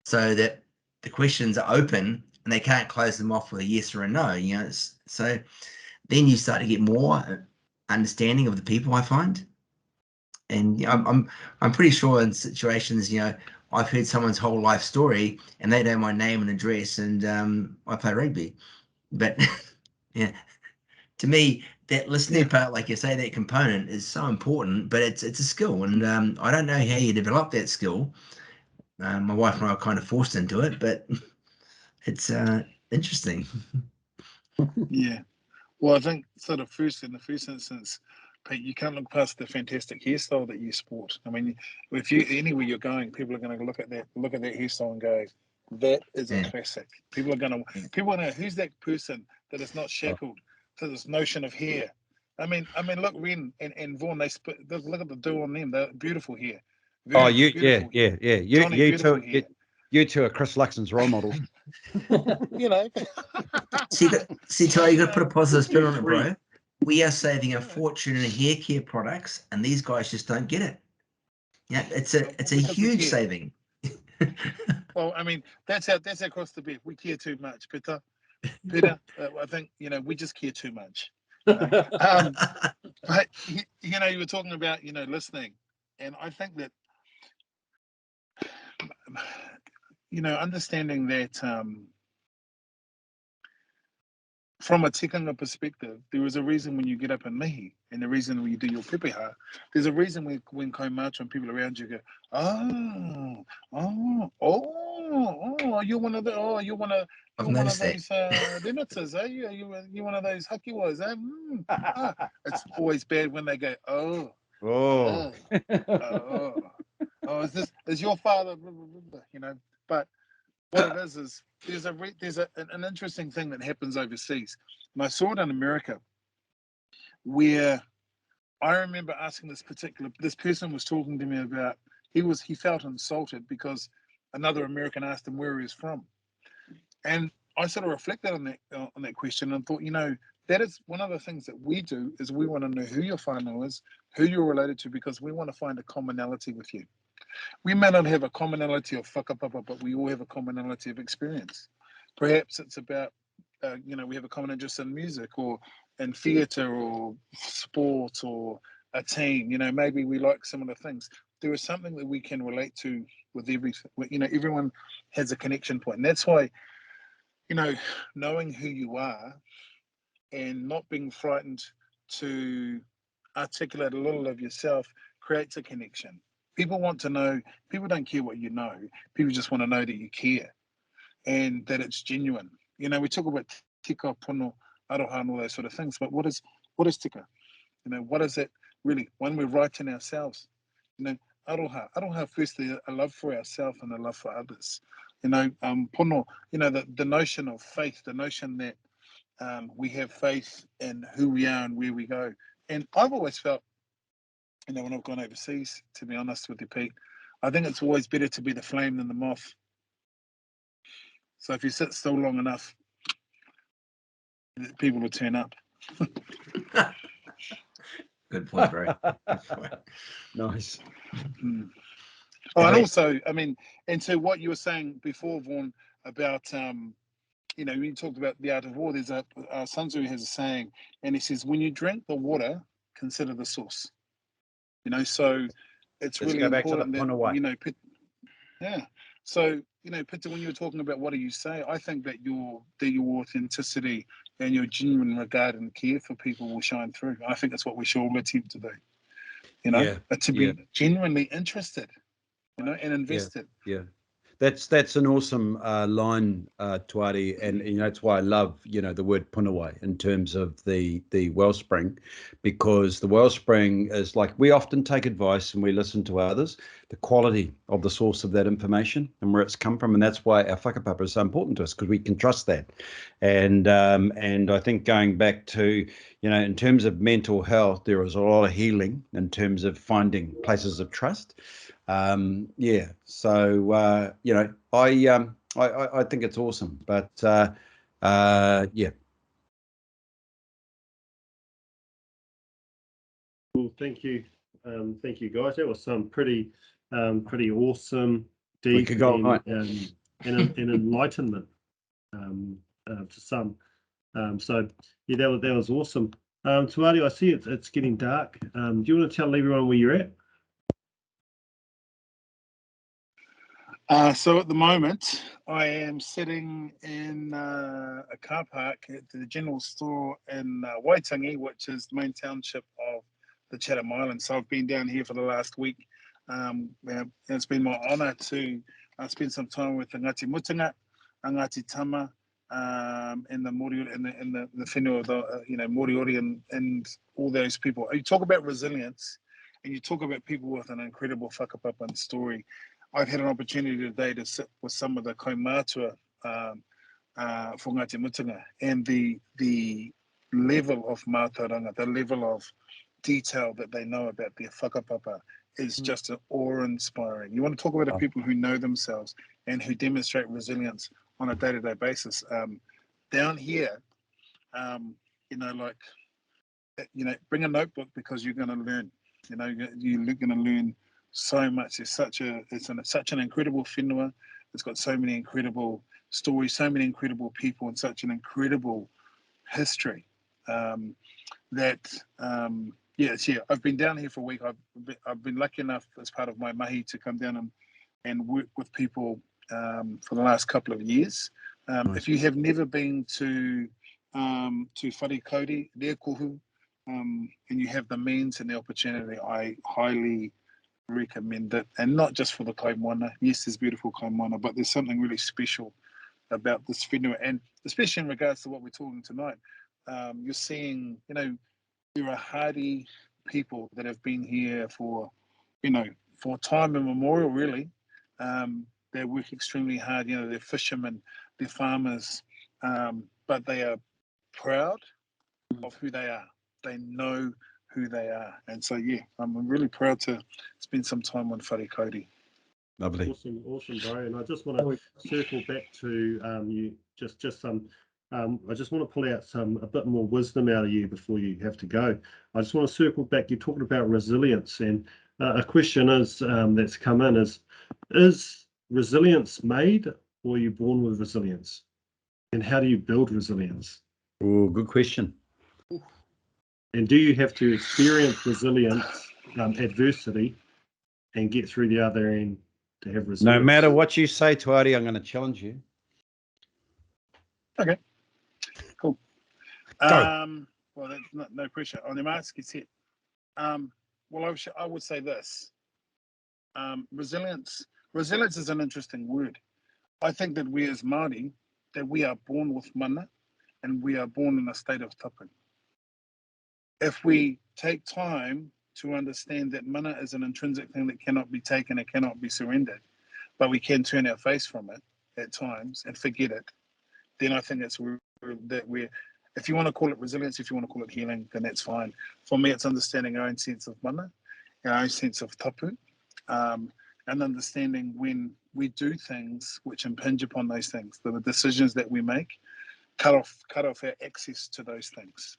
Speaker 6: so that the questions are open and they can't close them off with a yes or a no. So then you start to get more understanding of the people, I find. And I'm pretty sure in situations, I've heard someone's whole life story and they know my name and address, and I play rugby. But yeah, to me, that listening part, like you say, that component is so important. But it's a skill, and I don't know how you develop that skill. My wife and I are kind of forced into it, but it's interesting.
Speaker 5: Yeah. Well, I think sort of in the first instance, Pete, you can't look past the fantastic hairstyle that you sport. I mean, if you anywhere you're going, people are going to look at that hairstyle and go, "That is a
Speaker 6: Yeah.
Speaker 5: classic." People are going to know who's that person that is not shackled to this notion of hair. I mean, look, Ren and Vaughan, look at the do on them. They're beautiful hair. Very beautiful hair. Johnny,
Speaker 2: You
Speaker 5: beautiful
Speaker 2: two,
Speaker 5: hair.
Speaker 2: you two are Chris Luxon's role models.
Speaker 5: You know.
Speaker 6: See, Tuari, you got to put a positive spin on it,
Speaker 3: Free.
Speaker 6: bro. We are saving a fortune in hair care products, and these guys just don't get it. Yeah, it's a
Speaker 5: Because we
Speaker 6: huge
Speaker 5: care.
Speaker 6: saving.
Speaker 5: Well, I mean, that's across the bet. We care too much, Peter. I think we just care too much. But you were talking about listening, and I think that understanding that from a tikanga perspective, there is a reason when you get up in mihi, and the reason when you do your pepeha, there's a reason when kaimātua and people around you go, you're one of those limited, eh? You're one of those hakiwas, eh? It's always bad when they go, is your father, but what it is there's an interesting thing that happens overseas, and I saw it in America, where I remember asking this person was talking to me about he felt insulted because another American asked him where he was from, and I sort of reflected on that question and thought, that is one of the things that we do is we want to know who your whānau is, who you're related to, because we want to find a commonality with you. We may not have a commonality of whakapapa, but we all have a commonality of experience. Perhaps it's about, we have a common interest in music or in theatre or sport or a team. Maybe we like similar things. There is something that we can relate to with everything. Everyone has a connection point. And that's why, knowing who you are and not being frightened to articulate a little of yourself creates a connection. People want to know, people don't care what you know, people just want to know that you care and that it's genuine. We talk about tika, pono, aroha, and all those sort of things, but what is tika? What is it really? When we're writing ourselves, aroha, firstly, a love for ourselves and a love for others. Pono, the notion of faith, the notion that we have faith in who we are and where we go. And I've always felt, when I've gone overseas, to be honest with you, Pete, I think it's always better to be the flame than the moth. So if you sit still long enough, people will turn up.
Speaker 6: Good point, bro. Good point.
Speaker 2: Nice.
Speaker 5: Oh, and also, and so what you were saying before, Vaughan, about when you talked about the art of war, there's Sun Tzu has a saying, and he says, when you drink the water, consider the source. So it's
Speaker 2: Let's
Speaker 5: really
Speaker 2: go back to the
Speaker 5: important
Speaker 2: Poari.
Speaker 5: yeah. So, Peter, when you were talking about what do you say, I think that your authenticity and your genuine regard and care for people will shine through. I think that's what we should all attempt to do. To be genuinely interested, and invested.
Speaker 2: Yeah. That's an awesome line, Tuari, and that's why I love the word punawai in terms of the wellspring, because the wellspring is like we often take advice and we listen to others, the quality of the source of that information and where it's come from, and that's why our whakapapa is so important to us, because we can trust that, and I think going back to in terms of mental health, there is a lot of healing in terms of finding places of trust. So I think it's awesome, but yeah.
Speaker 3: Well, thank you guys. That was some pretty awesome, deep, and enlightenment to some. So yeah, that was awesome. Tuari, I see it's getting dark. Do you want to tell everyone where you're at?
Speaker 5: So at the moment, I am sitting in a car park at the general store in Waitangi, which is the main township of the Chatham Islands. So I've been down here for the last week. It's been my honour to spend some time with the Ngati Mutunga, Ngati Tama, and the Moriori and the whenua of the Moriori and all those people. You talk about resilience, and you talk about people with an incredible whakapapa and story. I've had an opportunity today to sit with some of the kaumātua for Ngāti Mutunga, and the level of mātauranga, the level of detail that they know about their whakapapa is just awe-inspiring. You want to talk about the people who know themselves and who demonstrate resilience on a day-to-day basis. Down here, bring a notebook because you're going to learn. You're going to learn so much. It's such an incredible whenua. It's got so many incredible stories, so many incredible people, and such an incredible history. I've been down here for a week. I've been lucky enough as part of my mahi to come down and work with people for the last couple of years. Nice. If you have never been to Whare Kauri, Rea Kohu, and you have the means and the opportunity, I highly recommend it. And not just for the kaimoana. Yes, there's beautiful kaimoana, but there's something really special about this whenua, and especially in regards to what we're talking tonight. You're seeing, there are hardy people that have been here for time immemorial, really. They work extremely hard. They're fishermen, they're farmers, but they are proud of who they are. They know who they are. And so, I'm really proud to spend some time on Whare Kauri.
Speaker 2: Lovely.
Speaker 3: Awesome, bro. And I just want to circle back to you, just some. I just want to pull out a bit more wisdom out of you before you have to go. I just want to circle back. You're talking about resilience, and a question is that's come in is resilience made, or are you born with resilience? And how do you build resilience?
Speaker 2: Oh, good question.
Speaker 3: And do you have to experience resilience, adversity, and get through the other end to have resilience?
Speaker 2: No matter what you say, Tuari, I'm going to challenge you.
Speaker 5: Okay. Cool. Well, that's no pressure. On the mask, it's it. Well, I would say this. Resilience is an interesting word. I think that we as Māori, that we are born with mana, and we are born in a state of tapu. If we take time to understand that mana is an intrinsic thing that cannot be taken, it cannot be surrendered, but we can turn our face from it at times and forget it, then I think if you want to call it resilience, if you want to call it healing, then that's fine. For me, it's understanding our own sense of mana, our own sense of tapu, and understanding when we do things which impinge upon those things, the decisions that we make, cut off our access to those things.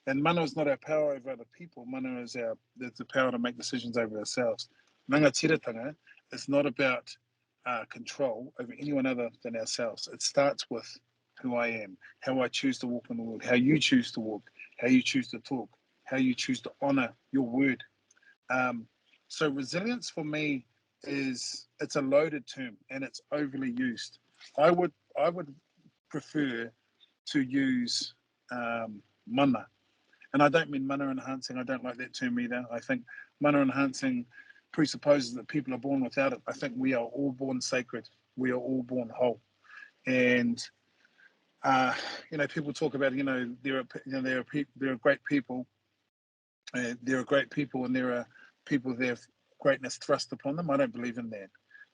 Speaker 5: And mana is not our power over other people. Mana is the power to make decisions over ourselves. Rangatiratanga is not about control over anyone other than ourselves. It starts with who I am, how I choose to walk in the world, how you choose to walk, how you choose to talk, how you choose to honor your word. So resilience for me it's a loaded term and it's overly used. I would prefer to use mana. And I don't mean mana enhancing. I don't like that term either. I think mana enhancing presupposes that people are born without it. I think we are all born sacred. We are all born whole. And people talk about there are great people. There are great people, and there are people that have greatness thrust upon them. I don't believe in that.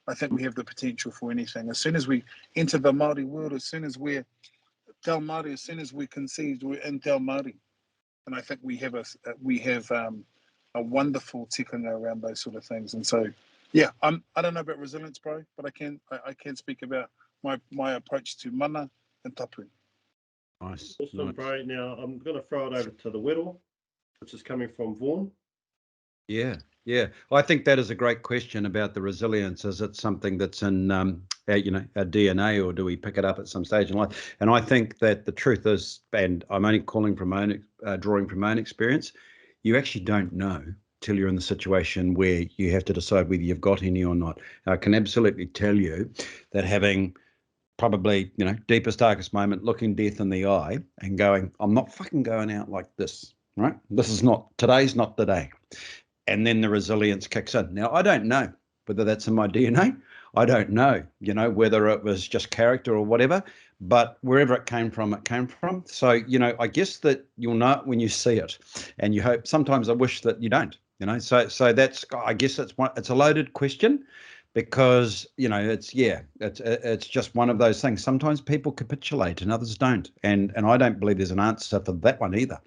Speaker 5: I think we have the potential for anything. As soon as we enter the Māori world, as soon as we're Te Māori, as soon as we're conceived, we're in Te Māori. And I think we have a wonderful tikanga around those sort of things. And so, I don't know about resilience, bro, but I can speak about my approach to mana and tapu.
Speaker 2: Nice.
Speaker 3: Awesome, bro. Now I'm going to throw it over to the Whittle, which is coming from Vaughan.
Speaker 2: Yeah. I think that is a great question about the resilience. Is it something that's in our DNA, or do we pick it up at some stage in life? And I think that the truth is, and I'm only drawing from my own experience, you actually don't know till you're in the situation where you have to decide whether you've got any or not. I can absolutely tell you that having probably, deepest, darkest moment, looking death in the eye and going, I'm not fucking going out like this, right? Today's not the day. And then the resilience kicks in. Now, I don't know whether that's in my DNA. I don't know, whether it was just character or whatever, but wherever it came from, it came from. So, you know, I guess that you'll know it when you see it, and you hope. Sometimes I wish that you don't, you know. So that's, I guess it's a loaded question, because, you know, it's just one of those things. Sometimes people capitulate and others don't, and I don't believe there's an answer for that one either.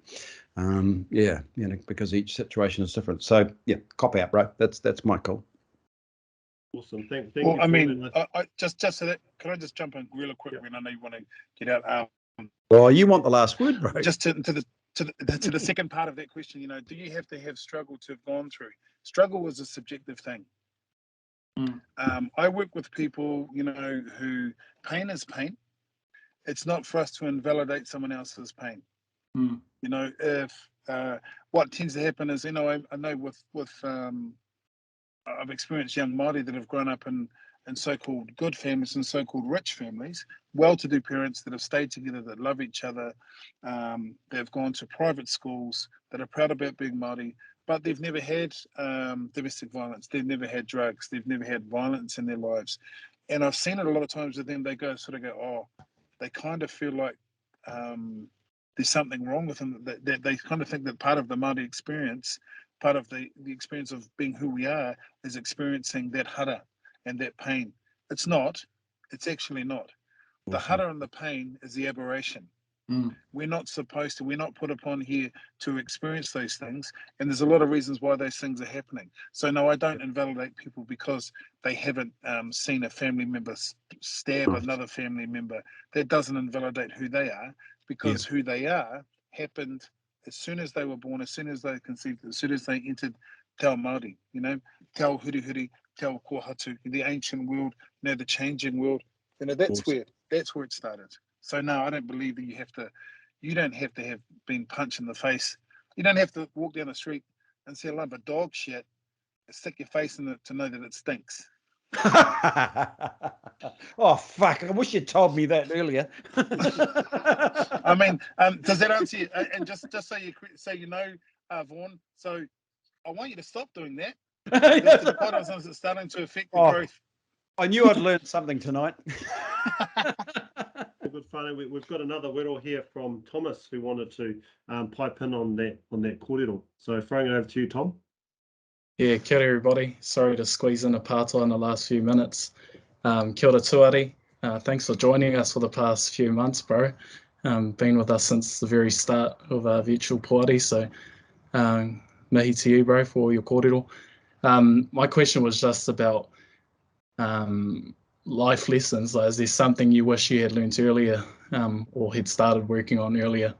Speaker 2: Yeah, you know, because each situation is different. So yeah, cop out, bro. That's my call.
Speaker 3: Awesome. Thank
Speaker 5: Well,
Speaker 3: you.
Speaker 5: I mean, I just so that, can I just jump in real quick?
Speaker 3: Yeah.
Speaker 5: When I know you want to get out.
Speaker 2: Well, you want the last word, bro.
Speaker 5: Just to the second part of that question, you know, do you have to have struggle to have gone through? Struggle is a subjective thing. I work with people, you know, who pain is pain. It's not for us to invalidate someone else's pain. You know, if what tends to happen is, you know, I know with I've experienced young Māori that have grown up in so-called good families and so-called rich families, well-to-do parents that have stayed together, that love each other, they've gone to private schools, that are proud about being Māori, but they've never had domestic violence, they've never had drugs, they've never had violence in their lives. And I've seen it a lot of times with them, they oh, they kind of feel like there's something wrong with them, that they kind of think that part of the Māori experience, part of the experience of being who we are, is experiencing that hara and that pain. It's not. It's actually not. The hara and the pain is the aberration. We're not supposed to, we're not put upon here to experience those things. And there's a lot of reasons why those things are happening. So no, I don't invalidate people because they haven't seen a family member stab another family member. That doesn't invalidate who they are, because who they are happened as soon as they were born, as soon as they conceived, as soon as they entered Te Ao Māori, you know, Te Ao Hurihuri, Te Ao Kohatu, the ancient world, you know, the changing world. You know, that's where it started. So no, I don't believe that you don't have to have been punched in the face. You don't have to walk down the street and see a lump of dog shit and stick your face in it to know that it stinks.
Speaker 2: Oh fuck! I wish you told me that earlier.
Speaker 5: I mean, does that answer you? And just so you know, Vaughan. So I want you to stop doing that. Because to be quite honest, it's starting to affect the growth.
Speaker 2: I knew I'd learned something tonight.
Speaker 3: Good fun. We've got another wero here from Thomas who wanted to pipe in on that kōrero. So throwing it over to you, Tom.
Speaker 1: Yeah, kia ora everybody. Sorry to squeeze in a pātoa in the last few minutes. Kia ora Tuari. Thanks for joining us for the past few months, bro. Been with us since the very start of our virtual Poari. So mihi to you, bro, for all your kōrero. My question was just about life lessons. Like, is there something you wish you had learned earlier, or had started working on earlier,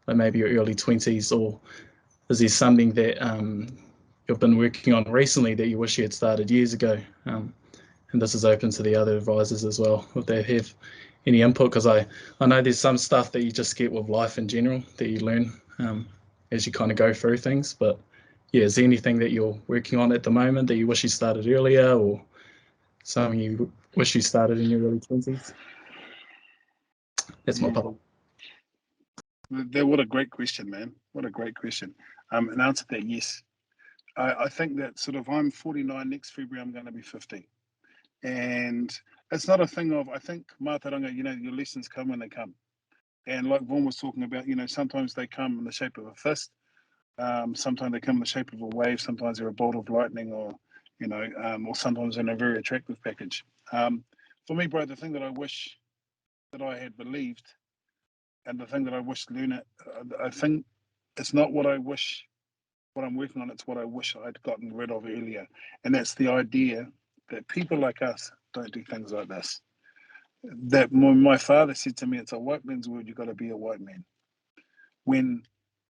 Speaker 1: like maybe your early 20s, or is there something that you've been working on recently that you wish you had started years ago? And this is open to the other advisors as well, if they have any input, because I know there's some stuff that you just get with life in general that you learn as you kind of go through things. But yeah, is there anything that you're working on at the moment that you wish you started earlier, or something you wish you started in your early 20s? That's my part.
Speaker 5: What a great question, man. What a great question. And answer that, yes. I think that sort of, I'm 49, next February I'm going to be 50. And it's not a thing of, I think, mātauranga, you know, your lessons come when they come. And like Vaughan was talking about, you know, sometimes they come in the shape of a fist. Sometimes they come in the shape of a wave. Sometimes they're a bolt of lightning, or, you know, or sometimes in a very attractive package. For me, bro, the thing that I wish that I had believed, and the thing that I wish to learn it, I think it's not what I wish, what I'm working on, it's what I wish I'd gotten rid of earlier. And that's the idea that people like us don't do things like this. That my father said to me, it's a white man's world, you've got to be a white man. When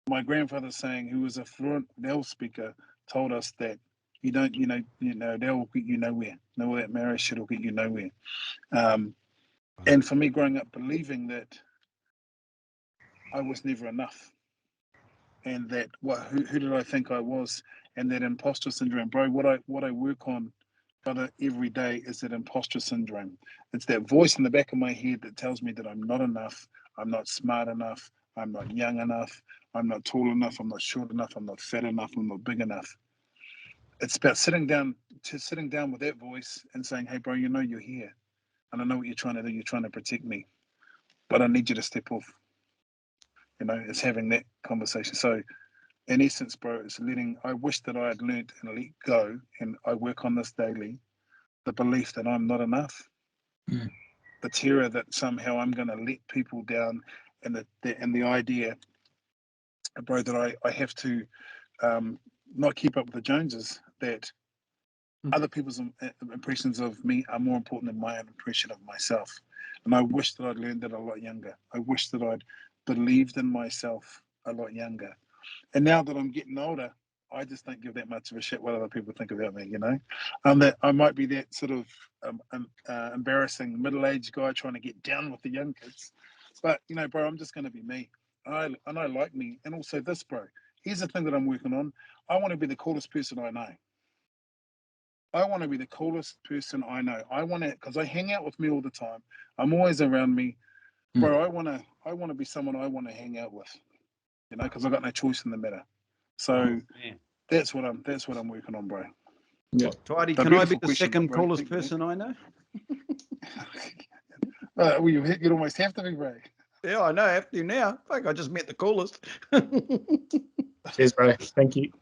Speaker 5: my grandfather saying, who was a fluent Nell speaker, told us that you don't, they'll get you nowhere. No, that marriage shit will get you nowhere. And for me, growing up believing that I was never enough, and that who did I think I was, and that imposter syndrome, bro. What I work on, brother, every day is that imposter syndrome. It's that voice in the back of my head that tells me that I'm not enough, I'm not smart enough, I'm not young enough, I'm not tall enough, I'm not short enough, I'm not fat enough, I'm not big enough. It's about sitting down with that voice and saying, hey, bro, you know you're here, and I know what you're trying to do. You're trying to protect me. but I need you to step off. You know, it's having that conversation. So in essence, bro, it's I wish that I had learned and let go, and I work on this daily, the belief that I'm not enough, the terror that somehow I'm going to let people down, and the idea, bro, that I have to not keep up with the Joneses, that other people's impressions of me are more important than my own impression of myself. And I wish that I'd learned that a lot younger. I wish that I'd believed in myself a lot younger. And now that I'm getting older, I just don't give that much of a shit what other people think about me, you know? That I might be that sort of embarrassing middle-aged guy trying to get down with the young kids. But, you know, bro, I'm just going to be me. And I like me. And also this, bro, here's the thing that I'm working on. I want to be the coolest person I know. I want to be the coolest person I know. I want to, because I hang out with me all the time. I'm always around me. Bro, I want to be someone I want to hang out with, you know, because I got no choice in the matter. So that's what I'm working on, bro.
Speaker 1: Yeah.
Speaker 2: Tuari,
Speaker 5: But
Speaker 2: can I be
Speaker 5: beautiful
Speaker 2: the
Speaker 5: question,
Speaker 2: second
Speaker 5: bro.
Speaker 2: coolest
Speaker 5: Thank you, mate.
Speaker 2: person I know?
Speaker 5: Well, you'd almost have to be, bro.
Speaker 2: Yeah, I know. I have to now. Fuck, I just met the coolest.
Speaker 7: Cheers, bro. Thank you.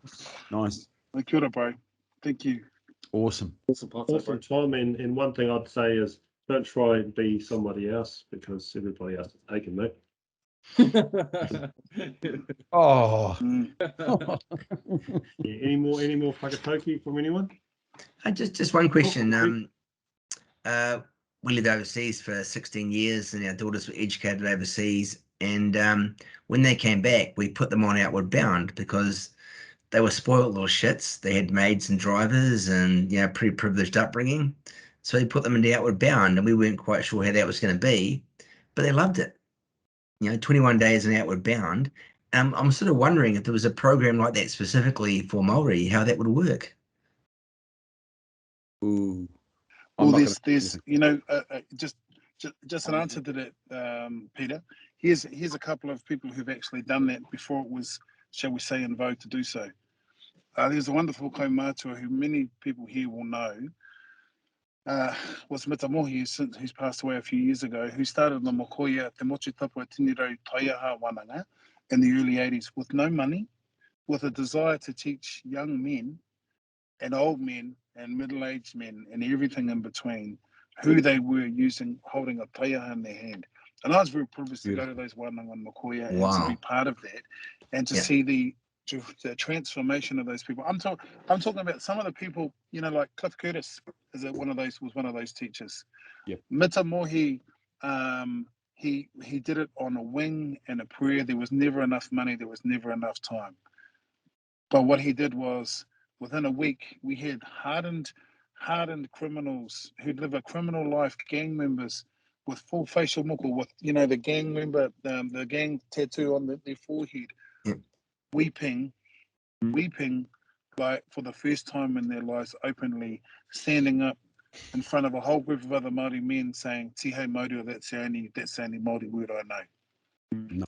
Speaker 2: Nice.
Speaker 5: Kia ora, bro. Thank you.
Speaker 2: Awesome.
Speaker 3: Awesome, Tom. And one thing I'd say is don't try and be somebody else, because everybody else is taken, mate.
Speaker 2: Oh.
Speaker 3: Yeah, any more whakatauki from anyone?
Speaker 6: Just one question. We lived overseas for 16 years, and our daughters were educated overseas. And when they came back, we put them on Outward Bound because they were spoiled little shits. They had maids and drivers, and pretty privileged upbringing. So we put them into Outward Bound, and we weren't quite sure how that was going to be, but they loved it. 21 days in Outward Bound. I'm sort of wondering if there was a program like that specifically for Maori, how that would work.
Speaker 2: Ooh.
Speaker 5: Well, there's just an answer to that, Peter. Here's a couple of people who've actually done that before it was, shall we say, in vogue to do so. There's a wonderful kaumātua who many people here will know. Was Mita Mohi, who's passed away a few years ago, who started the Mokoia Te Motu Tapua Tinirau Taiaha Wananga in the early 80s with no money, with a desire to teach young men and old men and middle-aged men and everything in between who they were holding a taiaha in their hand. And I was very privileged to go to those Wananga and Mokoia and to be part of that and to see the transformation of those people. I'm talking about some of the people, like Cliff Curtis was one of those teachers.
Speaker 2: Yep.
Speaker 5: Mita Mohi, he did it on a wing and a prayer. There was never enough money, there was never enough time. But what he did was, within a week, we had hardened criminals who live a criminal life, gang members with full facial moko, with the gang member, the gang tattoo on their forehead, weeping like for the first time in their lives openly, standing up in front of a whole group of other Māori men saying, "Tihe Māori," that's the only Māori word I know.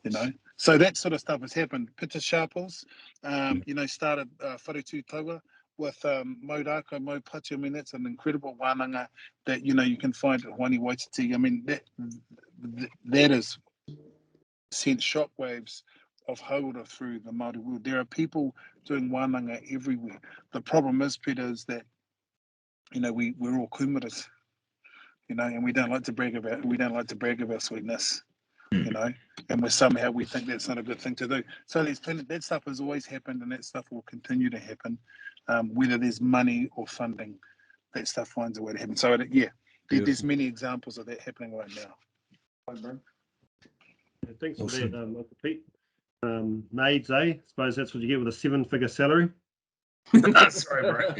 Speaker 2: Nice.
Speaker 5: So that sort of stuff has happened. Pita Sharples, started Wharetu Taua with Mo Rako, Mo Patu. I mean, that's an incredible wānanga that, you can find at Wani Waititi. I mean, that has sent shockwaves of haura through the Māori world. There are people doing wānanga everywhere. The problem is, Peter, is that, we're all kumaras, and we don't like to brag about sweetness. And we think that's not a good thing to do. So that stuff has always happened, and that stuff will continue to happen, whether there's money or funding. That stuff finds a way to happen. So there's many examples of that happening right now.
Speaker 3: Thanks for that, Uncle Pete. Maids, I suppose that's what you get with a 7-figure salary.
Speaker 6: Sorry, bro.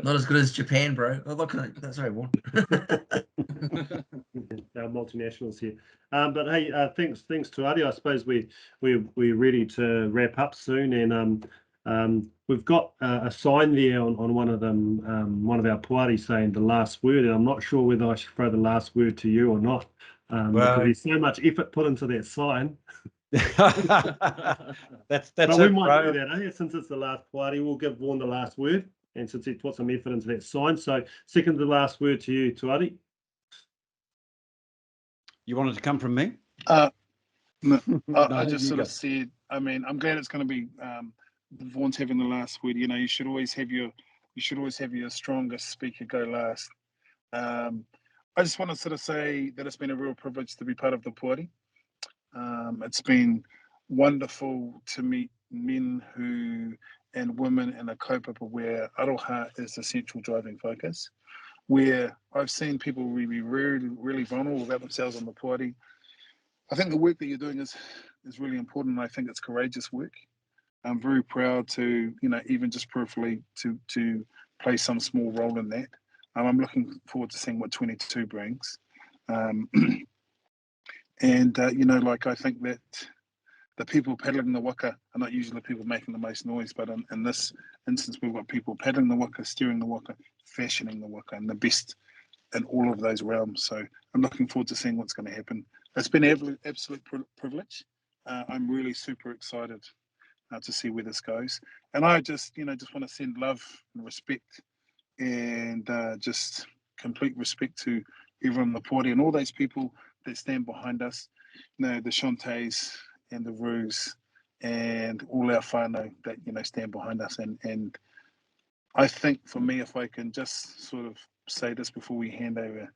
Speaker 6: Not as good as Japan, bro. Sorry, Warren.
Speaker 3: Our multinationals here. But hey, thanks Tuari. I suppose we're ready to wrap up soon, and we've got a sign there on one of them, one of our Poari saying the last word, and I'm not sure whether I should throw the last word to you or not, because there's so much effort put into that sign.
Speaker 2: that's
Speaker 3: but we
Speaker 2: it,
Speaker 3: might
Speaker 2: bro.
Speaker 3: do that, since it's the last Poari, we'll give Vaughan the last word, and since he put some effort into that sign. So second to the last word to you, Tuari.
Speaker 2: You wanted to come from me?
Speaker 5: No,
Speaker 2: No,
Speaker 5: I just
Speaker 2: you
Speaker 5: sort
Speaker 2: go.
Speaker 5: of said, I mean, I'm glad it's going to be Vaughan's having the last word. You know, you should always have your strongest speaker go last. I just want to sort of say that it's been a real privilege to be part of the Poari. It's been wonderful to meet men and women in a kaupapa where aroha is the central driving focus, where I've seen people really, really, really vulnerable about themselves on the Poari. I think the work that you're doing is really important. I think it's courageous work. I'm very proud to, even just peripherally to play some small role in that. I'm looking forward to seeing what 22 brings. Like I think that the people paddling the waka are not usually the people making the most noise, but in this instance, we've got people paddling the waka, steering the waka, fashioning the waka, and the best in all of those realms. So I'm looking forward to seeing what's going to happen. It's been an absolute privilege. I'm really super excited to see where this goes. And I just want to send love and respect and just complete respect to everyone in the Poari and all those people that stand behind us, the Shantays and the Roos and all our whānau that, stand behind us. And I think for me, if I can just sort of say this before we hand over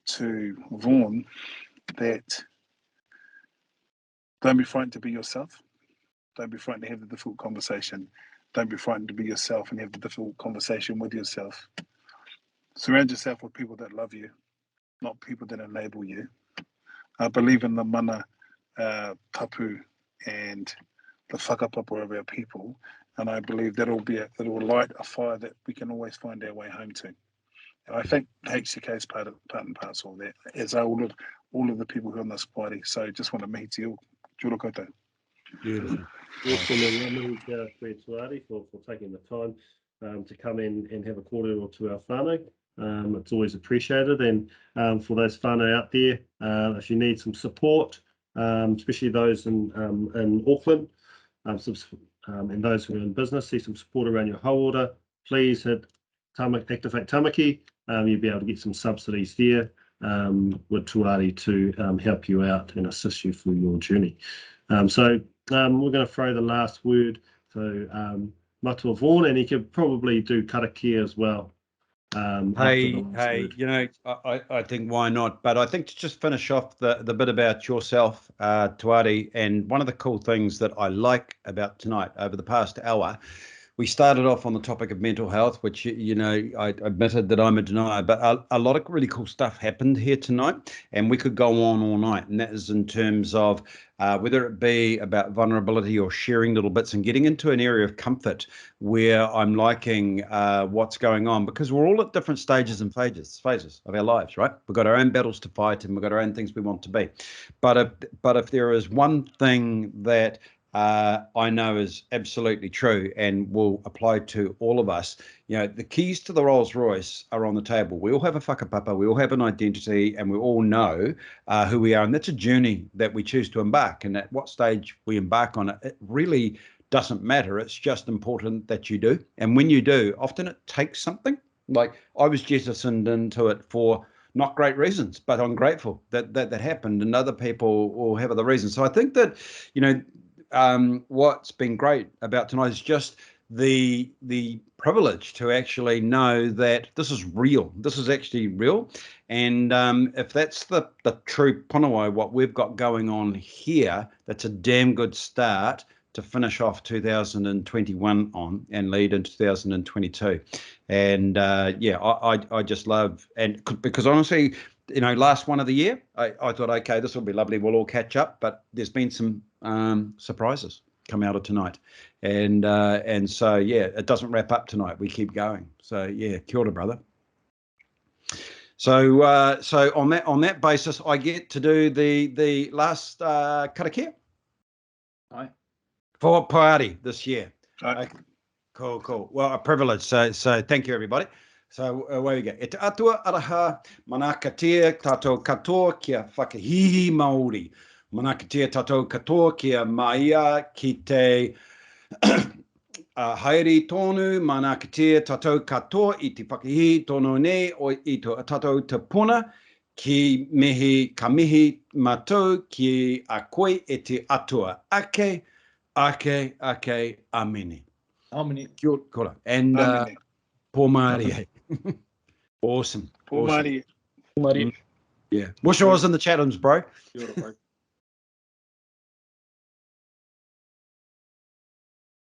Speaker 5: to Vaughan, that don't be frightened to be yourself. Don't be frightened to have the difficult conversation. Don't be frightened to be yourself and have the difficult conversation with yourself. Surround yourself with people that love you, not people that enable you. I believe in the mana tapu and the whakapapa of our people, and I believe that will light a fire that we can always find our way home to. And I think HTK is part and parcel of that, as are all of the people who are on this party. So just want to meet you. Kia ora koutou.
Speaker 2: Beautiful.
Speaker 3: Awesome, and ngā mihi koe Tuari for taking the time to come in and have a kōrero to our whānau. It's always appreciated, and for those whānau out there, if you need some support, especially those in Auckland, and those who are in business, see some support around your hauora, please hit Activate Tamaki. You'll be able to get some subsidies there with Tuari to help you out and assist you through your journey. So we're going to throw the last word to Matua Vaughan, and he could probably do karakia as well.
Speaker 2: Hey, I think why not? But I think to just finish off the bit about yourself, Tuari, and one of the cool things that I like about tonight over the past hour, we started off on the topic of mental health, which, I admitted that I'm a denier, but a lot of really cool stuff happened here tonight, and we could go on all night. And that is in terms of whether it be about vulnerability or sharing little bits and getting into an area of comfort where I'm liking what's going on, because we're all at different stages and phases of our lives, right? We've got our own battles to fight and we've got our own things we want to be. But if there is one thing that I know is absolutely true and will apply to all of us, the keys to the Rolls Royce are on the table. We all have a whakapapa, we all have an identity, and we all know who we are. And that's a journey that we choose to embark. And at what stage we embark on it, it really doesn't matter. It's just important that you do. And when you do, often it takes something. Like I was jettisoned into it for not great reasons, but I'm grateful that happened, and other people will have other reasons. So I think that, what's been great about tonight is just the privilege to actually know that this is real. This is actually real. And if that's the true Ponawai, what we've got going on here, that's a damn good start to finish off 2021 on and lead into 2022. And I just love, and because honestly, last one of the year, I thought, okay, this will be lovely. We'll all catch up. But there's been some surprises come out of tonight. And so, it doesn't wrap up tonight. We keep going. So, kia ora, brother. So on that basis, I get to do the last karakia.
Speaker 1: Aye.
Speaker 2: For Poari this year.
Speaker 5: Aye.
Speaker 2: Okay. Cool. Well, a privilege. So thank you, everybody. So away we go. E te atua araha manakatia tātou katoa kia whakahihi Māori. Manakatia tātou katoa kia maia ki te haere tonu. Manakatia tātou katoa I te whakahihi tono nei o I te tātou te puna ka mihi mātou ki a koe e te atua. Ake, amene.
Speaker 7: Harmony.
Speaker 2: Kia ora. And
Speaker 5: Amene.
Speaker 2: Poari. Awesome.
Speaker 5: Poari.
Speaker 7: Mari.
Speaker 2: Yeah. Wish I was in the chat rooms, bro.
Speaker 1: Kia ora, bro.